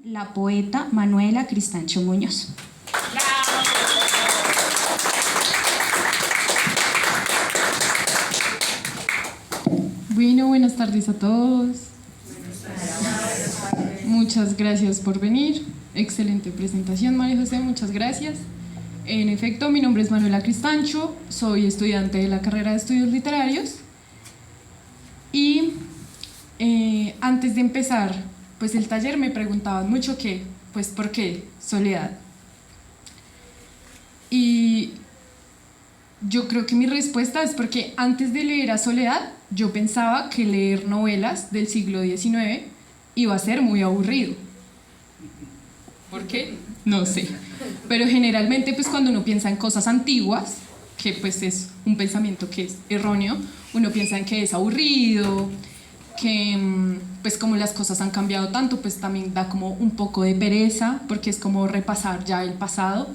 La poeta Manuela Cristancho Muñoz. Bueno, buenas tardes a todos. Muchas gracias por venir. Excelente presentación, María José, muchas gracias. En efecto, mi nombre es Manuela Cristancho, soy estudiante de la carrera de Estudios Literarios y antes de empezar pues, el taller me preguntaban mucho ¿por qué Soledad? Y yo creo que mi respuesta es porque antes de leer a Soledad yo pensaba que leer novelas del siglo XIX iba a ser muy aburrido. ¿Por qué? No sé. Pero generalmente pues cuando uno piensa en cosas antiguas, que pues es un pensamiento que es erróneo, uno piensa en que es aburrido, que pues como las cosas han cambiado tanto, pues también da como un poco de pereza, porque es como repasar ya el pasado.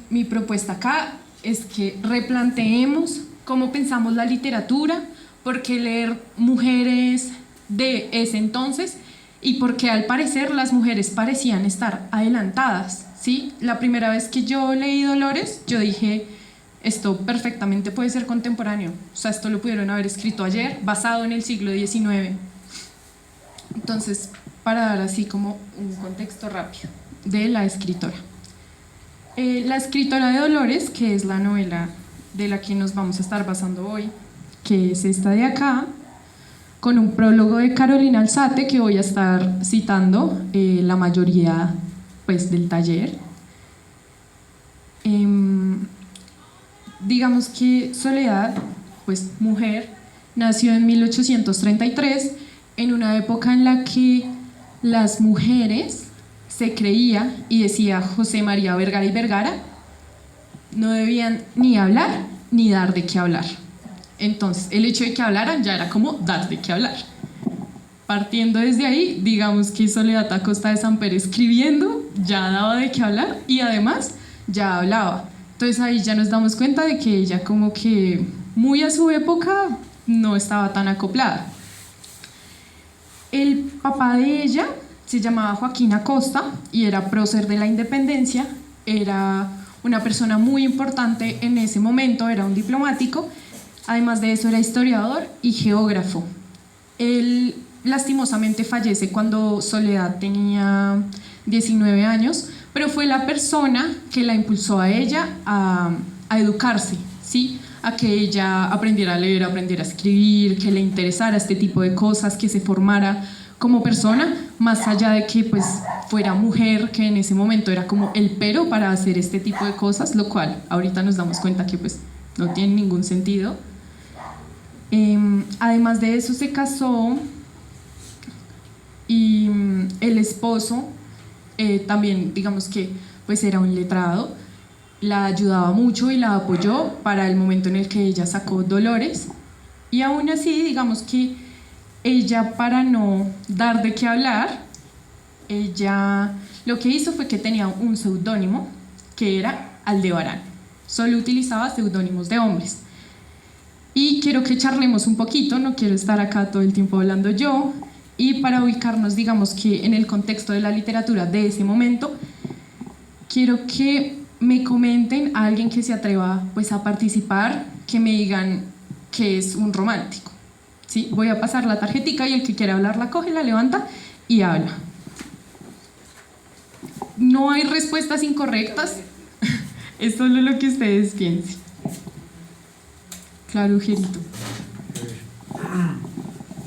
Mi propuesta acá es que replanteemos cómo pensamos la literatura, por qué leer mujeres de ese entonces y por qué al parecer las mujeres parecían estar adelantadas, ¿sí? La primera vez que yo leí Dolores, yo dije, esto perfectamente puede ser contemporáneo, o sea, esto lo pudieron haber escrito ayer, basado en el siglo XIX. Entonces, para dar así como un contexto rápido de la escritora. La escritora de Dolores, que es la novela de la que nos vamos a estar basando hoy, que es esta de acá, con un prólogo de Carolina Alzate que voy a estar citando la mayoría pues, del taller. Digamos que Soledad, pues mujer, nació en 1833, en una época en la que las mujeres se creía, y decía José María Vergara y Vergara, no debían ni hablar ni dar de qué hablar. Entonces, el hecho de que hablaran ya era como dar de qué hablar. Partiendo desde ahí, digamos que Soledad Acosta de Samper escribiendo ya daba de qué hablar y además ya hablaba. Entonces ahí ya nos damos cuenta de que ella como que muy a su época no estaba tan acoplada. El papá de ella se llamaba Joaquín Acosta y era prócer de la Independencia, era una persona muy importante en ese momento, era un diplomático, además de eso era historiador y geógrafo. Él lastimosamente fallece cuando Soledad tenía 19 años, pero fue la persona que la impulsó a ella a educarse, ¿sí? A que ella aprendiera a leer, aprendiera a escribir, que le interesara este tipo de cosas, que se formara como persona, más allá de que pues, fuera mujer, que en ese momento era como el pero para hacer este tipo de cosas, lo cual ahorita nos damos cuenta que pues, no tiene ningún sentido. Además de eso se casó y el esposo también digamos que pues era un letrado, la ayudaba mucho y la apoyó para el momento en el que ella sacó Dolores y aún así digamos que ella para no dar de qué hablar, ella lo que hizo fue que tenía un seudónimo que era Aldebarán, solo utilizaba seudónimos de hombres. Y quiero que charlemos un poquito, no quiero estar acá todo el tiempo hablando yo, y para ubicarnos, digamos que en el contexto de la literatura de ese momento, quiero que me comenten a alguien que se atreva pues, a participar, que me digan que es un romántico. ¿Sí? Voy a pasar la tarjetica y el que quiera hablar la coge, la levanta y habla. No hay respuestas incorrectas, es solo lo que ustedes piensen. Claro, Gerito.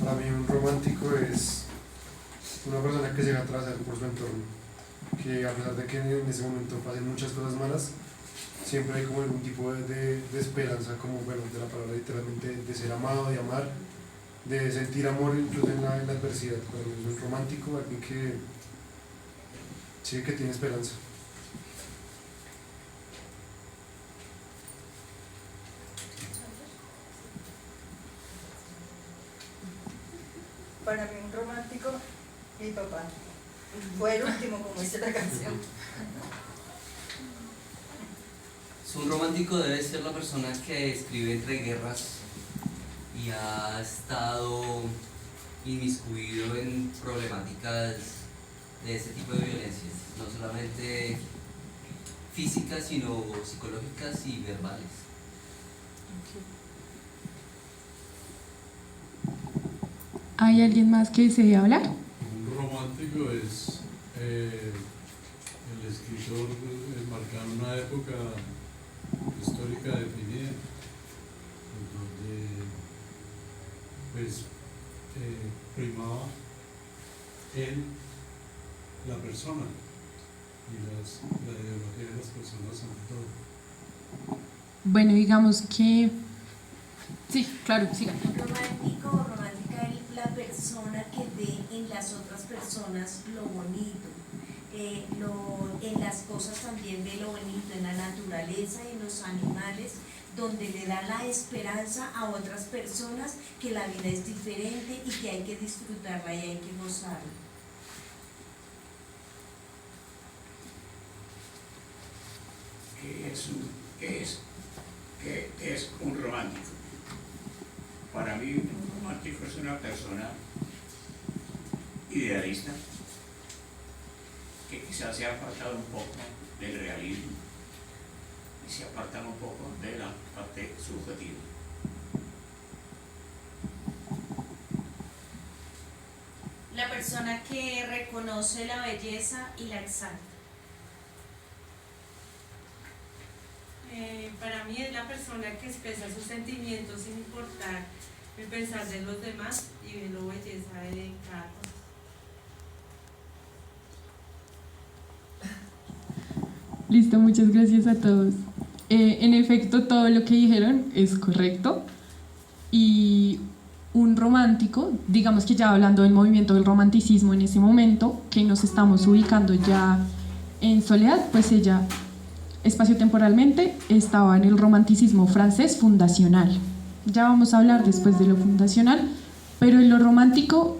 Para mí un romántico es una persona que se deja atravesar por su entorno, que a pesar de que en ese momento pasen muchas cosas malas, siempre hay como algún tipo de esperanza, como bueno, de la palabra literalmente, de ser amado, de amar, de sentir amor incluso en la adversidad. Para mí es un romántico, alguien que sí, que tiene esperanza. Para mí un romántico, mi papá. Fue el último, como dice la canción. Un romántico debe ser la persona que escribe entre guerras y ha estado inmiscuido en problemáticas de este tipo de violencias, no solamente físicas, sino psicológicas y verbales. ¿Hay alguien más que desee hablar? Un romántico es el escritor marcado en una época histórica definida, en donde pues primaba él, la persona, y la ideología de las personas sobre todo. Bueno, digamos que... Sí, claro, siga. Romántico o romántica es la persona que ve en las otras personas lo bonito, en las cosas también ve lo bonito, en la naturaleza y en los animales, donde le da la esperanza a otras personas que la vida es diferente y que hay que disfrutarla y hay que gozarla. ¿Qué es un romántico? Para mí, un romántico es una persona idealista que quizás se ha apartado un poco del realismo y se aparta un poco de la parte subjetiva. La persona que reconoce la belleza y la exalta. Para mí es la persona que expresa sus sentimientos sin importar el pensar de los demás y ve la belleza de cada cosa. Listo, muchas gracias a todos. En efecto, todo lo que dijeron es correcto. Y un romántico, digamos que ya hablando del movimiento del romanticismo en ese momento, que nos estamos ubicando ya en Soledad, pues ella espaciotemporalmente estaba en el romanticismo francés fundacional. Ya vamos a hablar después de lo fundacional, pero en lo romántico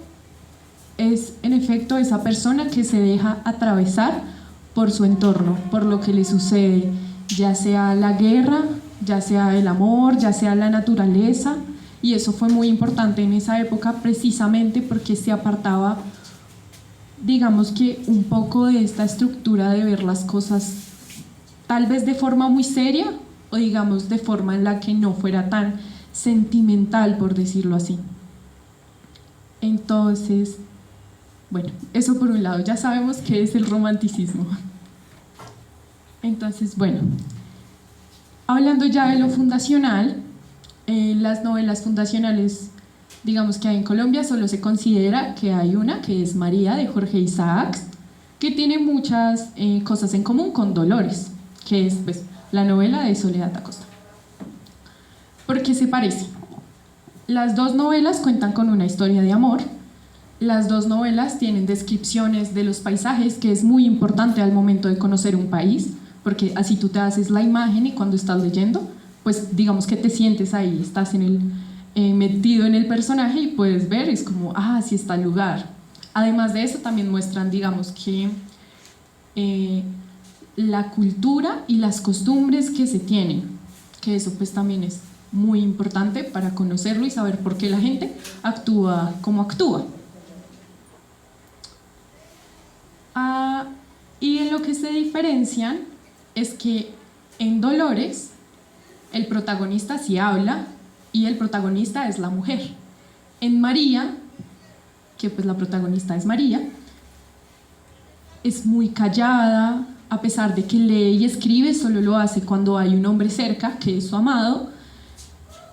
es en efecto esa persona que se deja atravesar por su entorno, por lo que le sucede, ya sea la guerra, ya sea el amor, ya sea la naturaleza, y eso fue muy importante en esa época precisamente porque se apartaba, digamos que un poco de esta estructura de ver las cosas tal vez de forma muy seria o digamos de forma en la que no fuera tan sentimental, por decirlo así. Entonces, bueno, eso por un lado, ya sabemos qué es el romanticismo. Entonces, bueno, hablando ya de lo fundacional, las novelas fundacionales, digamos que hay en Colombia, solo se considera que hay una, que es María, de Jorge Isaacs, que tiene muchas cosas en común con Dolores, que es pues, la novela de Soledad Acosta. ¿Por qué se parece? Las dos novelas cuentan con una historia de amor. Las dos novelas tienen descripciones de los paisajes, que es muy importante al momento de conocer un país, porque así tú te haces la imagen y cuando estás leyendo, pues digamos que te sientes ahí, estás metido en el personaje y puedes ver, es como, así está el lugar. Además de eso también muestran, digamos que la cultura y las costumbres que se tienen, que eso pues también es muy importante para conocerlo y saber por qué la gente actúa como actúa. Y en lo que se diferencian es que en Dolores el protagonista sí habla y el protagonista es la mujer. En María, que pues la protagonista es María, es muy callada, a pesar de que lee y escribe, solo lo hace cuando hay un hombre cerca, que es su amado.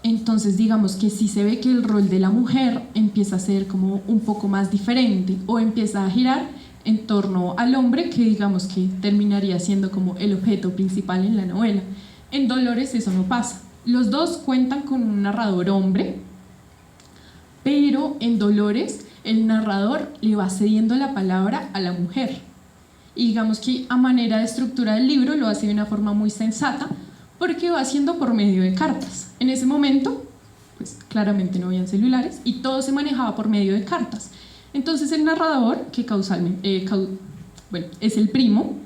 Entonces digamos que sí se ve que el rol de la mujer empieza a ser como un poco más diferente o empieza a girar en torno al hombre, que digamos que terminaría siendo como el objeto principal en la novela. En Dolores eso no pasa. Los dos cuentan con un narrador hombre, pero en Dolores el narrador le va cediendo la palabra a la mujer. Y digamos que a manera de estructura del libro lo hace de una forma muy sensata, porque va haciendo por medio de cartas. En ese momento, pues claramente no habían celulares y todo se manejaba por medio de cartas. Entonces el narrador, que causalmente, es el primo,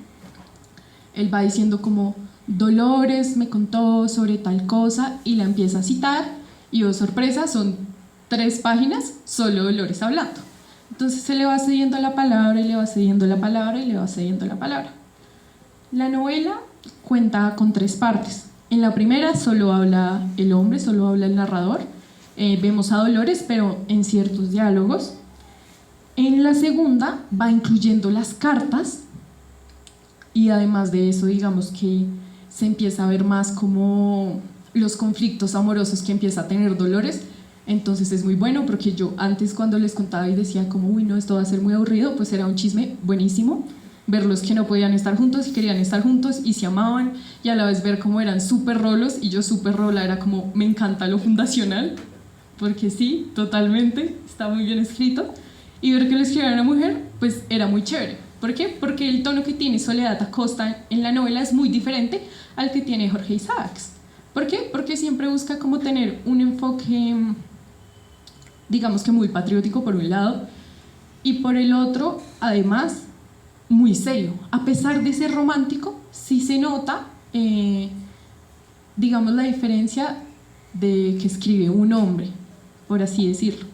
él va diciendo como Dolores me contó sobre tal cosa y la empieza a citar y oh sorpresa, son 3 páginas solo Dolores hablando. Entonces se le va cediendo la palabra y le va cediendo la palabra y le va cediendo la palabra. La novela cuenta con 3 partes. En la primera solo habla el hombre, solo habla el narrador. Vemos a Dolores, pero en ciertos diálogos. En la segunda va incluyendo las cartas y además de eso, digamos que se empieza a ver más como los conflictos amorosos que empieza a tener Dolores. Entonces es muy bueno porque yo antes cuando les contaba y decía como uy no, esto va a ser muy aburrido, pues era un chisme buenísimo verlos que no podían estar juntos y querían estar juntos y se amaban, y a la vez ver cómo eran súper rolos y yo súper rola, era como me encanta lo fundacional, porque sí, totalmente, está muy bien escrito, y ver que lo escribiera una mujer pues era muy chévere. ¿Por qué? Porque el tono que tiene Soledad Acosta en la novela es muy diferente al que tiene Jorge Isaacs. ¿Por qué? Porque siempre busca como tener un enfoque, digamos que muy patriótico por un lado, y por el otro, además, muy serio. A pesar de ser romántico, sí se nota, digamos, la diferencia de que escribe un hombre, por así decirlo.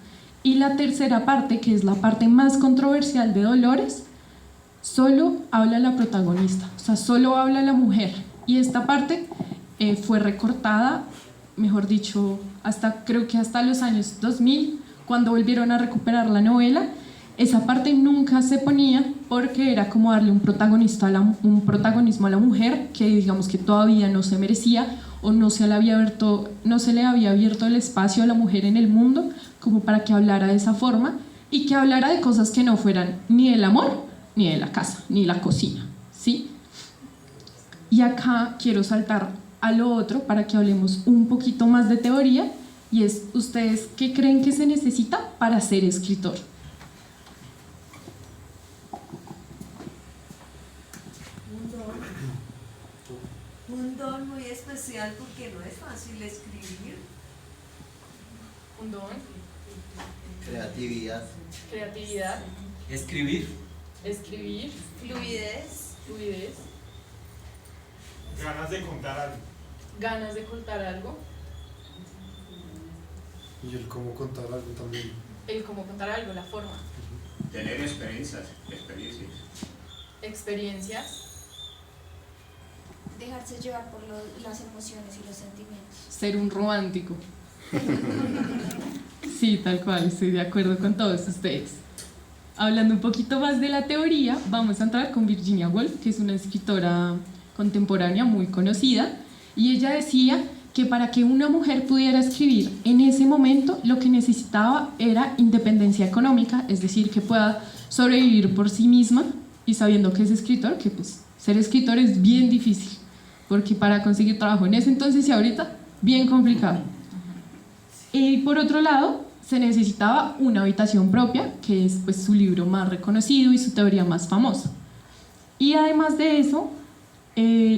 Y la tercera parte, que es la parte más controversial de Dolores, solo habla la protagonista, o sea, solo habla la mujer. Y esta parte fue recortada, mejor dicho, creo que hasta los años 2000, cuando volvieron a recuperar la novela. Esa parte nunca se ponía porque era como darle un protagonismo a la mujer que digamos que todavía no se merecía o no se le había abierto el espacio a la mujer en el mundo como para que hablara de esa forma y que hablara de cosas que no fueran ni el amor, ni de la casa, ni la cocina, ¿sí? Y acá quiero saltar a lo otro para que hablemos un poquito más de teoría, y es, ¿ustedes qué creen que se necesita para ser escritor? Un don muy especial porque no es fácil escribir. Un don, Creatividad. creatividad, Escribir. escribir, Fluidez. fluidez, Ganas de contar algo. ganas de contar algo, Y el cómo contar algo también. el cómo contar algo, la forma, Tener experiencias. experiencias, Dejarse llevar por las emociones y los sentimientos. ser un romántico. Sí, tal cual, estoy de acuerdo con todos ustedes. Hablando un poquito más de la teoría, vamos a entrar con Virginia Woolf, que es una escritora contemporánea muy conocida, y ella decía que para que una mujer pudiera escribir en ese momento, lo que necesitaba era independencia económica, es decir, que pueda sobrevivir por sí misma, y sabiendo que es escritor, que pues ser escritor es bien difícil, porque para conseguir trabajo en ese entonces y ahorita, bien complicado. Y por otro lado, se necesitaba una habitación propia, que es pues su libro más reconocido y su teoría más famosa. Y además de eso,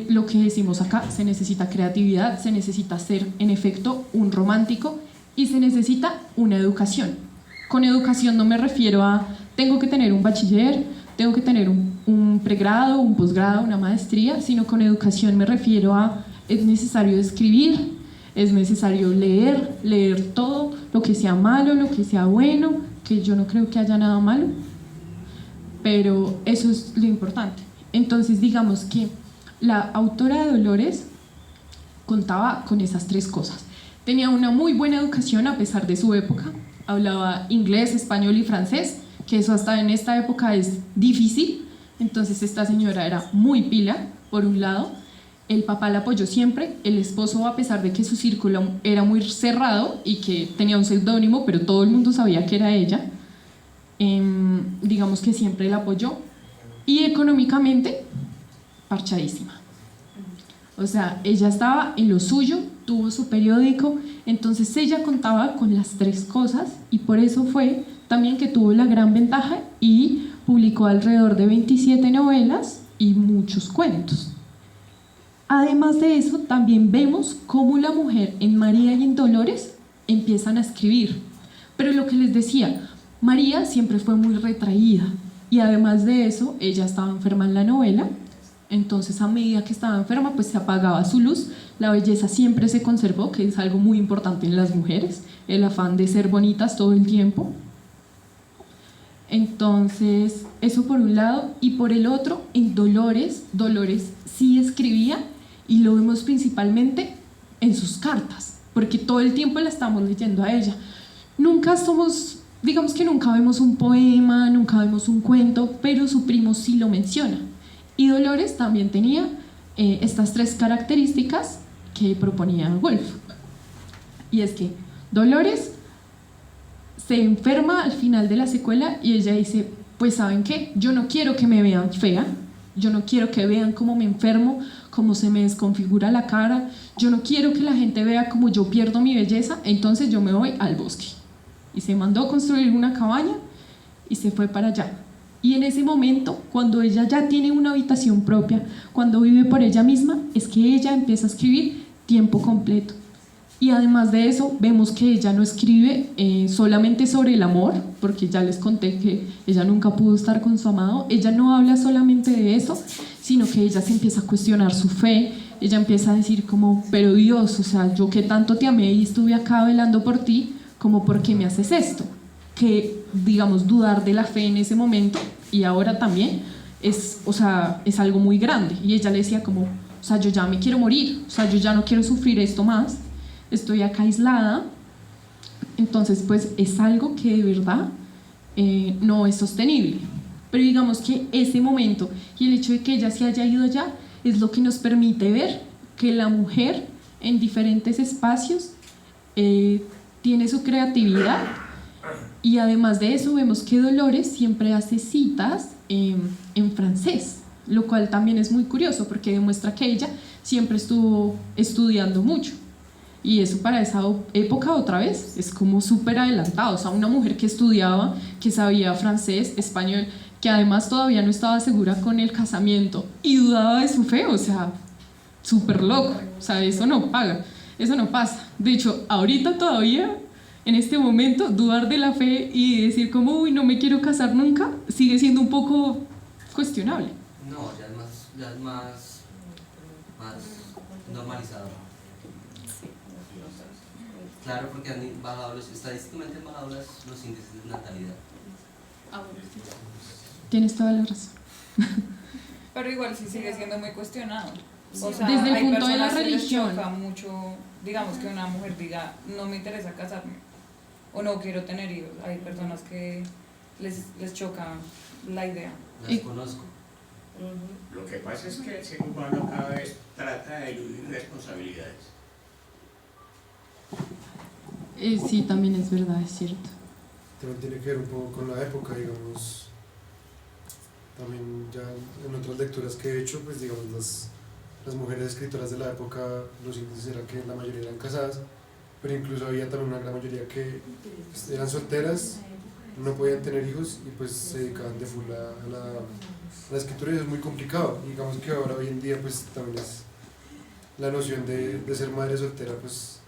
lo que decimos acá, se necesita creatividad, se necesita ser en efecto un romántico y se necesita una educación. Con educación no me refiero a tengo que tener un bachiller, tengo que tener un pregrado, un posgrado, una maestría, sino con educación me refiero a es necesario escribir, es necesario leer todo, lo que sea malo, lo que sea bueno, que yo no creo que haya nada malo, pero eso es lo importante. Entonces digamos que la autora de Dolores contaba con esas 3 cosas. Tenía una muy buena educación a pesar de su época, hablaba inglés, español y francés, que eso hasta en esta época es difícil, entonces esta señora era muy pila, por un lado. El papá la apoyó siempre, el esposo, a pesar de que su círculo era muy cerrado y que tenía un seudónimo, pero todo el mundo sabía que era ella, digamos que siempre la apoyó. Y económicamente, parchadísima. O sea, ella estaba en lo suyo, tuvo su periódico, entonces ella contaba con las 3 cosas y por eso fue también que tuvo la gran ventaja y publicó alrededor de 27 novelas y muchos cuentos. Además de eso, también vemos cómo la mujer en María y en Dolores empiezan a escribir. Pero lo que les decía, María siempre fue muy retraída y además de eso, ella estaba enferma en la novela, entonces a medida que estaba enferma, pues se apagaba su luz, la belleza siempre se conservó, que es algo muy importante en las mujeres, el afán de ser bonitas todo el tiempo. Entonces, eso por un lado, y por el otro, en Dolores sí escribía, y lo vemos principalmente en sus cartas, porque todo el tiempo la estamos leyendo a ella. Nunca somos, digamos que nunca vemos un poema, nunca vemos un cuento, pero su primo sí lo menciona. Y Dolores también tenía estas 3 características que proponía Woolf. Y es que Dolores se enferma al final de la secuela y ella dice, pues ¿saben qué? Yo no quiero que me vean fea, yo no quiero que vean cómo me enfermo, cómo se me desconfigura la cara, yo no quiero que la gente vea cómo yo pierdo mi belleza, entonces yo me voy al bosque. Y se mandó a construir una cabaña y se fue para allá. Y en ese momento, cuando ella ya tiene una habitación propia, cuando vive por ella misma, es que ella empieza a escribir tiempo completo. Y además de eso, vemos que ella no escribe solamente sobre el amor, porque ya les conté que ella nunca pudo estar con su amado. Ella no habla solamente de eso, sino que ella se empieza a cuestionar su fe. Ella empieza a decir como, pero Dios, o sea, yo que tanto te amé y estuve acá velando por ti, como ¿por qué me haces esto? Que, digamos, dudar de la fe en ese momento y ahora también es algo muy grande. Y ella le decía como, o sea, yo ya me quiero morir, o sea, yo ya no quiero sufrir esto más, estoy acá aislada. Entonces, pues es algo que de verdad no es sostenible. Pero digamos que ese momento y el hecho de que ella se haya ido allá es lo que nos permite ver que la mujer en diferentes espacios tiene su creatividad. Y además de eso vemos que Dolores siempre hace citas en francés, lo cual también es muy curioso porque demuestra que ella siempre estuvo estudiando mucho. Y eso para esa época otra vez es como súper adelantado, o sea, una mujer que estudiaba, que sabía francés, español, que además todavía no estaba segura con el casamiento y dudaba de su fe, o sea, súper loco, o sea, eso no paga, eso no pasa. De hecho, ahorita todavía, en este momento, dudar de la fe y decir como, uy, no me quiero casar nunca, sigue siendo un poco cuestionable. No, ya es más normalizado. Claro, porque han bajado estadísticamente han bajado los índices de natalidad. Tienes toda la razón. Pero igual sí sigue siendo muy cuestionado. O sea, desde el hay punto de la personas que les religión. choca mucho, digamos, que una mujer diga, no me interesa casarme o no quiero tener hijos. Hay personas que les choca la idea. Las conozco. Lo que pasa es que el ser humano cada vez trata de eludir responsabilidades. Sí, también es verdad, es cierto. También tiene que ver un poco con la época, digamos. También ya en otras lecturas que he hecho, pues digamos las mujeres escritoras de la época, los índices eran que la mayoría eran casadas, pero incluso había también una gran mayoría que eran solteras, no podían tener hijos y pues se dedicaban de full a la escritura, y eso es muy complicado. Y digamos que ahora hoy en día pues también es la noción de ser madre soltera, pues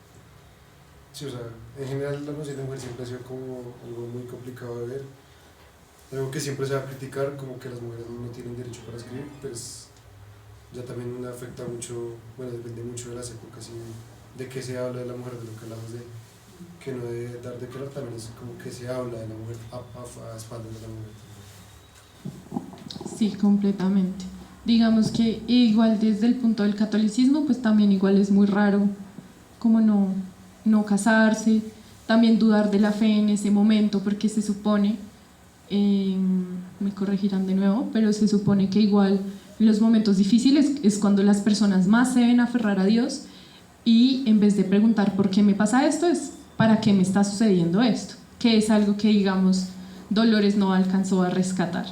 sí, o sea, en general la noción de mujer siempre ha sido como algo muy complicado de ver, algo que siempre se va a criticar, como que las mujeres no tienen derecho para escribir, pues ya también afecta mucho, bueno, depende mucho de las épocas y de qué se habla de la mujer, de lo que hablamos de que no debe dar de claro, también es como que se habla de la mujer a espaldas de la mujer. Sí, completamente. Digamos que igual desde el punto del catolicismo, pues también igual es muy raro como no casarse, también dudar de la fe en ese momento, porque se supone, me corregirán de nuevo, pero se supone que igual en los momentos difíciles es cuando las personas más se deben aferrar a Dios, y en vez de preguntar por qué me pasa esto, es para qué me está sucediendo esto, que es algo que, digamos, Dolores no alcanzó a rescatar,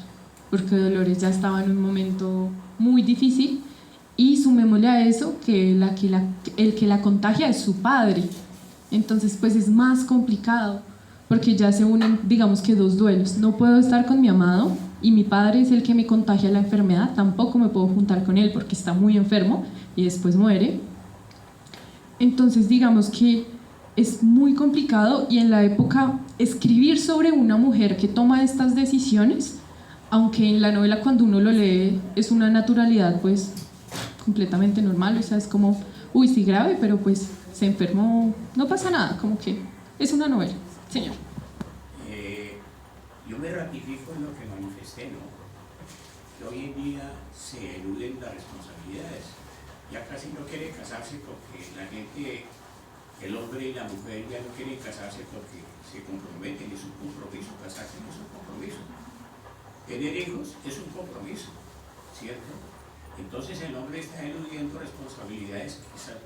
porque Dolores ya estaba en un momento muy difícil y sumémosle a eso que el que la contagia es su padre. Entonces pues es más complicado porque ya se unen, digamos que dos duelos. No puedo estar con mi amado y mi padre es el que me contagia la enfermedad, tampoco me puedo juntar con él porque está muy enfermo y después muere. Entonces digamos que es muy complicado, y en la época escribir sobre una mujer que toma estas decisiones, aunque en la novela cuando uno lo lee es una naturalidad pues completamente normal, o sea, es como, uy, sí, grave, pero pues se enfermó, no pasa nada, como que es una novela. Señor. Yo me ratifico en lo que manifesté, ¿no? Que hoy en día se eluden las responsabilidades. Ya casi no quiere casarse porque la gente, el hombre y la mujer ya no quieren casarse porque se comprometen, es un compromiso, casarse no es un compromiso. Tener hijos es un compromiso, ¿cierto? Entonces el hombre está eludiendo responsabilidades quizás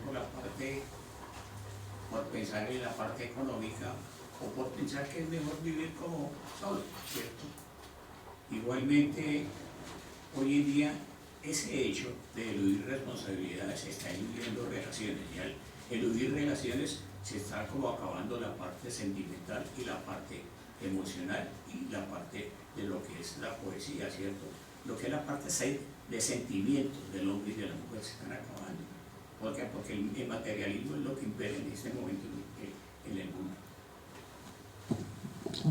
por pensar en la parte económica o por pensar que es mejor vivir como solo, ¿cierto? Igualmente, hoy en día, ese hecho de eludir responsabilidades está eludiendo relaciones. Y al eludir relaciones se está como acabando la parte sentimental y la parte emocional y la parte de lo que es la poesía, ¿cierto? Lo que es la parte de sentimientos del hombre y de la mujer se están acabando. ¿Por qué? Porque el materialismo es lo que impera en este momento en el mundo.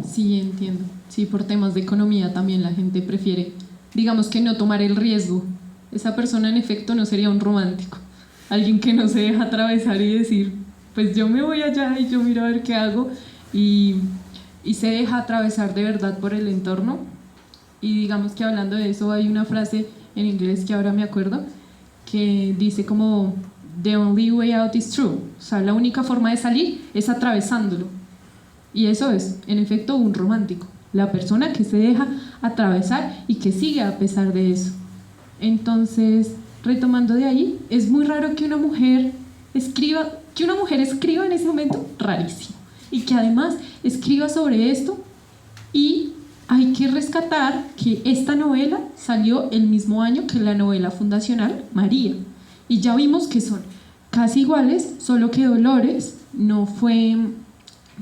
Sí, entiendo. Sí, por temas de economía también la gente prefiere, digamos, que no tomar el riesgo. Esa persona en efecto no sería un romántico, alguien que no se deja atravesar y decir, pues yo me voy allá y yo miro a ver qué hago, y se deja atravesar de verdad por el entorno. Y digamos que hablando de eso hay una frase en inglés que ahora me acuerdo que dice como the only way out is through, o sea, la única forma de salir es atravesándolo. Y eso es, en efecto, un romántico, la persona que se deja atravesar y que sigue a pesar de eso. Entonces, retomando de ahí, es muy raro que una mujer escriba en ese momento, rarísimo, y que además escriba sobre esto. Y hay que rescatar que esta novela salió el mismo año que la novela fundacional María, y ya vimos que son casi iguales, solo que Dolores no fue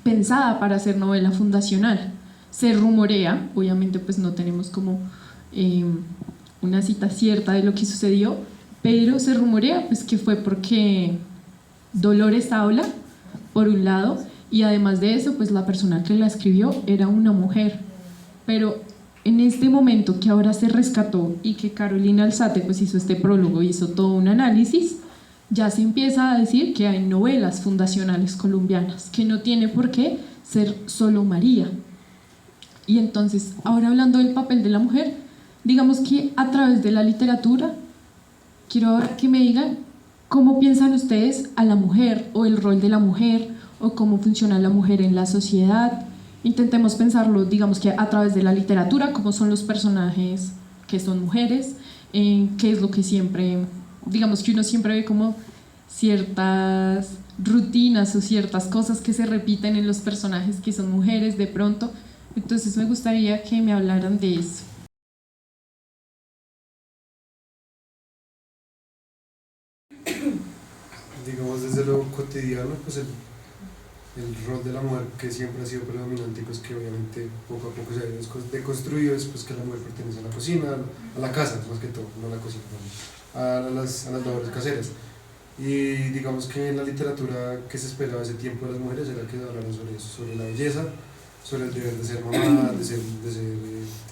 pensada para ser novela fundacional. Se rumorea, obviamente pues no tenemos como una cita cierta de lo que sucedió, pero se rumorea pues que fue porque Dolores habla, por un lado, y además de eso pues la persona que la escribió era una mujer. Pero en este momento que ahora se rescató y que Carolina Alzate pues hizo este prólogo, hizo todo un análisis, ya se empieza a decir que hay novelas fundacionales colombianas, que no tiene por qué ser solo María. Y entonces, ahora hablando del papel de la mujer, digamos que a través de la literatura, quiero ahora que me digan cómo piensan ustedes a la mujer o el rol de la mujer o cómo funciona la mujer en la sociedad. Intentemos pensarlo, digamos que a través de la literatura, cómo son los personajes que son mujeres, qué es lo que siempre, digamos que uno siempre ve como ciertas rutinas o ciertas cosas que se repiten en los personajes que son mujeres de pronto. Entonces me gustaría que me hablaran de eso. Digamos desde lo cotidiano, pues el rol de la mujer que siempre ha sido predominante, pues que obviamente poco a poco se ha ido deconstruido, es pues que la mujer pertenece a la cocina, a la casa más que todo, no a la cocina, a las labores caseras. Y digamos que en la literatura que se esperaba ese tiempo de las mujeres era que hablaran sobre eso, sobre la belleza, sobre el deber de ser mamá, de ser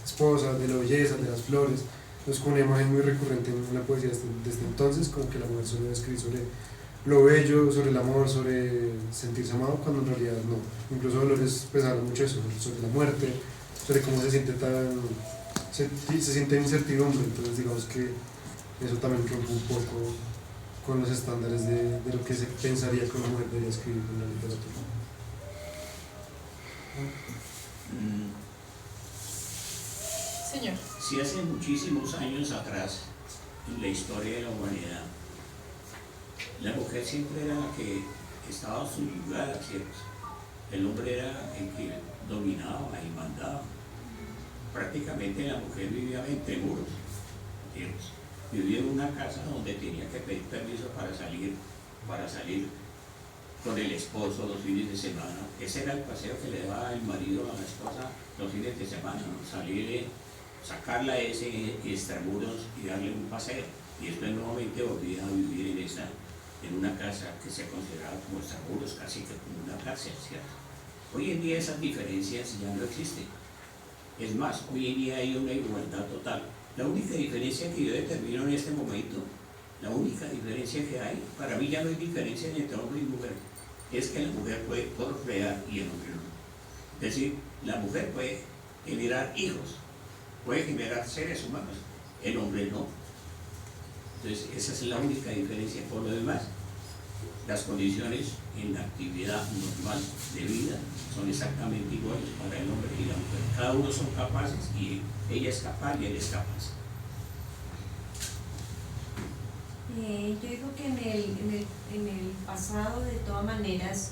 esposa, de la belleza, de las flores. Entonces, como una imagen muy recurrente en la poesía desde entonces, como que la mujer suele escribir sobre lo bello, sobre el amor, sobre sentirse amado, cuando en realidad no. Incluso Dolores pues habla mucho de eso, sobre la muerte, sobre cómo se siente se siente incertidumbre. Entonces digamos que eso también rompe un poco con los estándares de lo que se pensaría que una mujer debería escribir en la literatura. Señor. Si hace muchísimos años atrás, en la historia de la humanidad, la mujer siempre era la que estaba subyugada, ¿cierto? El hombre era el que dominaba y mandaba. Prácticamente la mujer vivía entre muros, ¿cierto? Vivía en una casa donde tenía que pedir permiso para salir con el esposo los fines de semana. Ese era el paseo que le daba el marido a la esposa los fines de semana, ¿no? Salir, sacarla de ese extramuros y darle un paseo. Y después nuevamente volvía a vivir en una casa que se consideraba como extramuros, casi que como una cárcel, ¿cierto? Hoy en día esas diferencias ya no existen. Es más, hoy en día hay una igualdad total. La única diferencia que yo determino en este momento, la única diferencia que hay, para mí ya no hay diferencia entre hombre y mujer, es que la mujer puede procrear y el hombre no. Es decir, la mujer puede generar hijos, puede generar seres humanos, el hombre no. Entonces esa es la única diferencia. Por lo demás, las condiciones en la actividad normal de vida son exactamente iguales para el hombre y la mujer. Cada uno son capaces y ella es capaz y él es capaz. Yo digo que en el pasado, de todas maneras,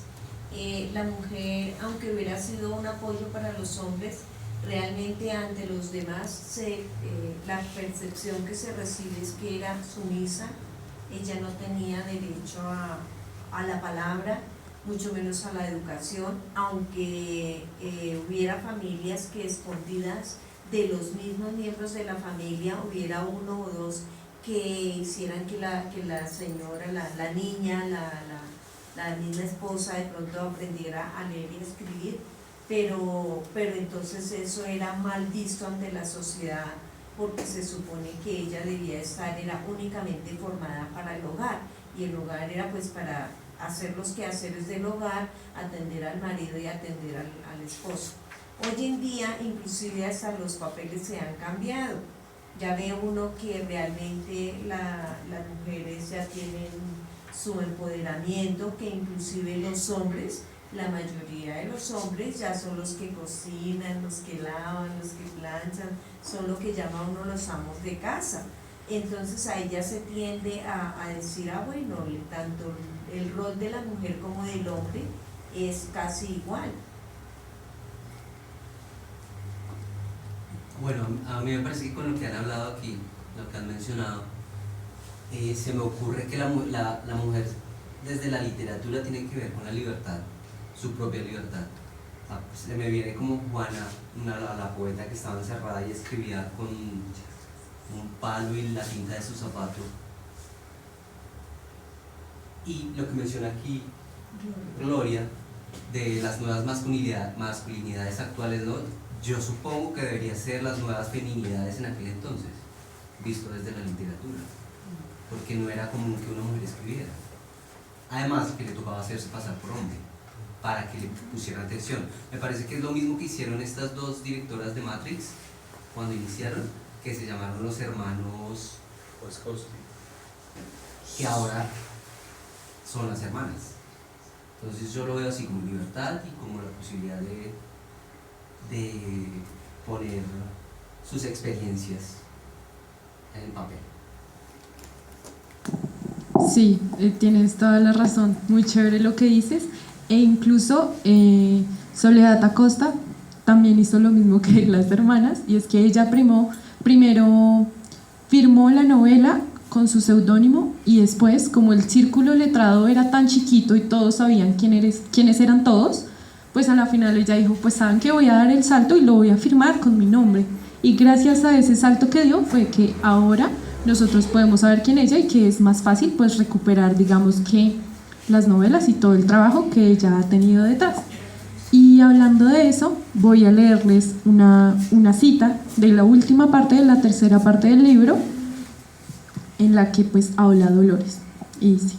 la mujer, aunque hubiera sido un apoyo para los hombres, realmente ante los demás la percepción que se recibe es que era sumisa. Ella no tenía derecho a la palabra, mucho menos a la educación, aunque hubiera familias que escondidas de los mismos miembros de la familia hubiera uno o dos que hicieran que la señora, la niña, la misma esposa de pronto aprendiera a leer y escribir, pero entonces eso era mal visto ante la sociedad, porque se supone que ella debía estar, era únicamente formada para el hogar, y el hogar era pues para hacer los quehaceres del hogar, atender al marido y atender al esposo. Hoy en día inclusive hasta los papeles se han cambiado. Ya ve uno que realmente las mujeres ya tienen su empoderamiento, que inclusive los hombres, la mayoría de los hombres ya son los que cocinan, los que lavan, los que planchan, son lo que llama uno los amos de casa. Entonces ahí ya se tiende a decir, bueno, tanto el rol de la mujer como del hombre es casi igual. Bueno, a mí me parece que con lo que han hablado aquí, lo que han mencionado, se me ocurre que la mujer desde la literatura tiene que ver con la libertad, su propia libertad. Se me viene como Juana, la poeta que estaba encerrada y escribía con un palo y la tinta de su zapato. Y lo que menciona aquí Gloria, de las nuevas masculinidades actuales, ¿no? Yo supongo que debería ser las nuevas feminidades en aquel entonces, visto desde la literatura, porque no era común que una mujer escribiera. Además, que le tocaba hacerse pasar por hombre, para que le pusieran atención. Me parece que es lo mismo que hicieron estas dos directoras de Matrix, cuando iniciaron, que se llamaron los hermanos que ahora son las hermanas. Entonces yo lo veo así como libertad y como la posibilidad de poner sus experiencias en el papel. Sí, tienes toda la razón, muy chévere lo que dices, e incluso Soledad Acosta también hizo lo mismo que las hermanas, y es que ella primero firmó la novela con su seudónimo, y después, como el círculo letrado era tan chiquito y todos sabían quiénes eran todos, pues a la final ella dijo, pues saben que voy a dar el salto y lo voy a firmar con mi nombre, y gracias a ese salto que dio fue que ahora nosotros podemos saber quién es ella, y que es más fácil pues recuperar, digamos, que las novelas y todo el trabajo que ella ha tenido detrás. Y hablando de eso, voy a leerles una cita de la última parte de la tercera parte del libro, en la que pues habla Dolores, y dice: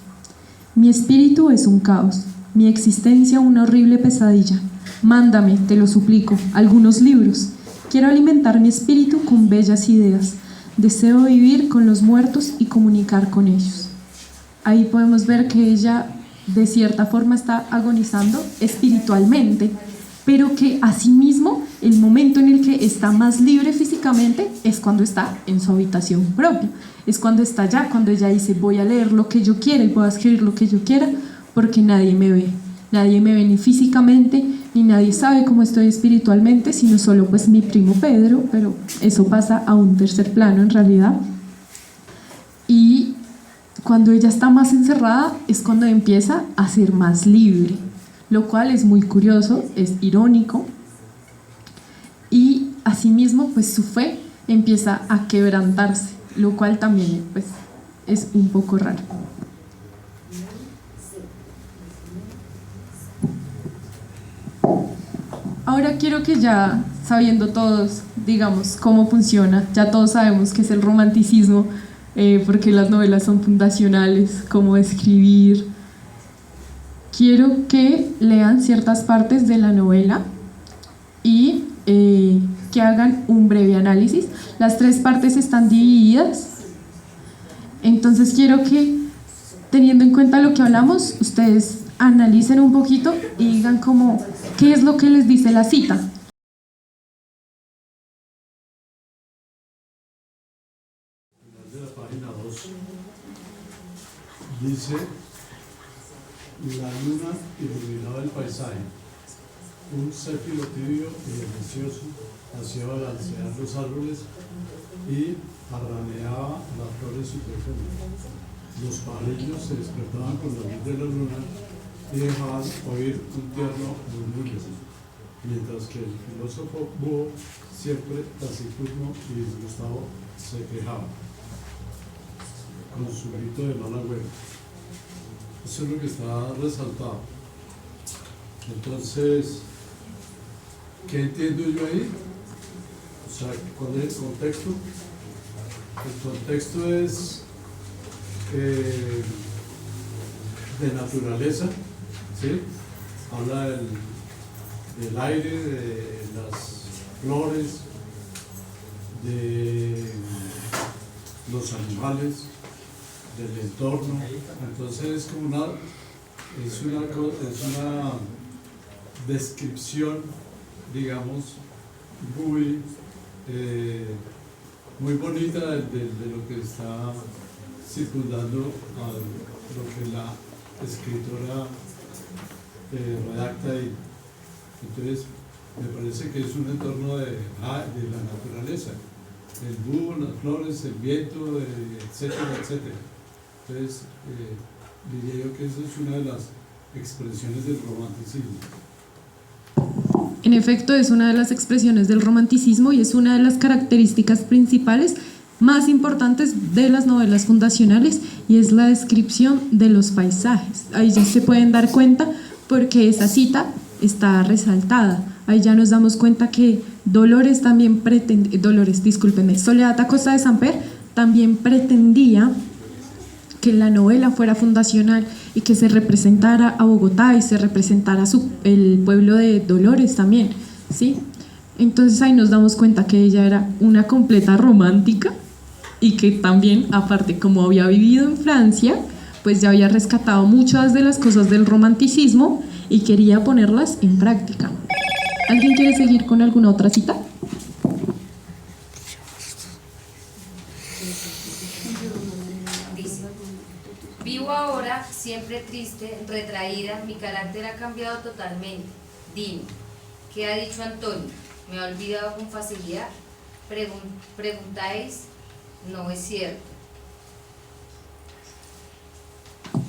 mi espíritu es un caos, mi existencia una horrible pesadilla. Mándame, te lo suplico, algunos libros. Quiero alimentar mi espíritu con bellas ideas. Deseo vivir con los muertos y comunicar con ellos. Ahí podemos ver que ella de cierta forma está agonizando espiritualmente, pero que asimismo el momento en el que está más libre físicamente es cuando está en su habitación propia, es cuando está allá, cuando ella dice voy a leer lo que yo quiera y voy a escribir lo que yo quiera, porque nadie me ve ni físicamente, ni nadie sabe cómo estoy espiritualmente, sino solo pues mi primo Pedro, pero eso pasa a un tercer plano en realidad. Y cuando ella está más encerrada es cuando empieza a ser más libre, lo cual es muy curioso, es irónico, y asimismo pues su fe empieza a quebrantarse, lo cual también pues es un poco raro. Ahora quiero que ya, sabiendo todos, digamos, cómo funciona, ya todos sabemos qué es el romanticismo, porque las novelas son fundacionales, cómo escribir. Quiero que lean ciertas partes de la novela y que hagan un breve análisis. Las 3 partes están divididas. Entonces quiero que, teniendo en cuenta lo que hablamos, ustedes analicen un poquito y digan como qué es lo que les dice la cita. De la página 2 dice: la luna iluminaba el paisaje, un céfiro tibio y delicioso hacía balancear los árboles y arraneaba las flores y perfumes. Los pajarillos se despertaban con la luz de la luna y dejaban oír un tierno murmullo, mientras que el filósofo búho, siempre taciturno y disgustado, se quejaba con su grito de mal agüero. Eso es lo que está resaltado. Entonces, ¿qué entiendo yo ahí? O sea, ¿cuál es el contexto? El contexto es de naturaleza, ¿sí? Habla del aire, de las flores, de los animales, del entorno. Entonces es como una descripción, digamos, muy bonita de lo que está circundando a lo que la escritora redacta ahí. Entonces me parece que es un entorno de la naturaleza, el búho, las flores, el viento, etcétera, etcétera. Entonces diría yo que esa es una de las expresiones del romanticismo. En efecto, es una de las expresiones del romanticismo y es una de las características principales más importantes de las novelas fundacionales, y es la descripción de los paisajes. Ahí ya se pueden dar cuenta porque esa cita está resaltada. Ahí ya nos damos cuenta que Soledad Acosta de Samper también pretendía que la novela fuera fundacional y que se representara a Bogotá y se representara el pueblo de Dolores también, ¿sí? Entonces ahí nos damos cuenta que ella era una completa romántica y que también, aparte, como había vivido en Francia, pues ya había rescatado muchas de las cosas del romanticismo y quería ponerlas en práctica. ¿Alguien quiere seguir con alguna otra cita? Dice: vivo ahora, siempre triste, retraída, mi carácter ha cambiado totalmente. Dime, ¿qué ha dicho Antonio? ¿Me ha olvidado con facilidad? Preguntáis, no es cierto.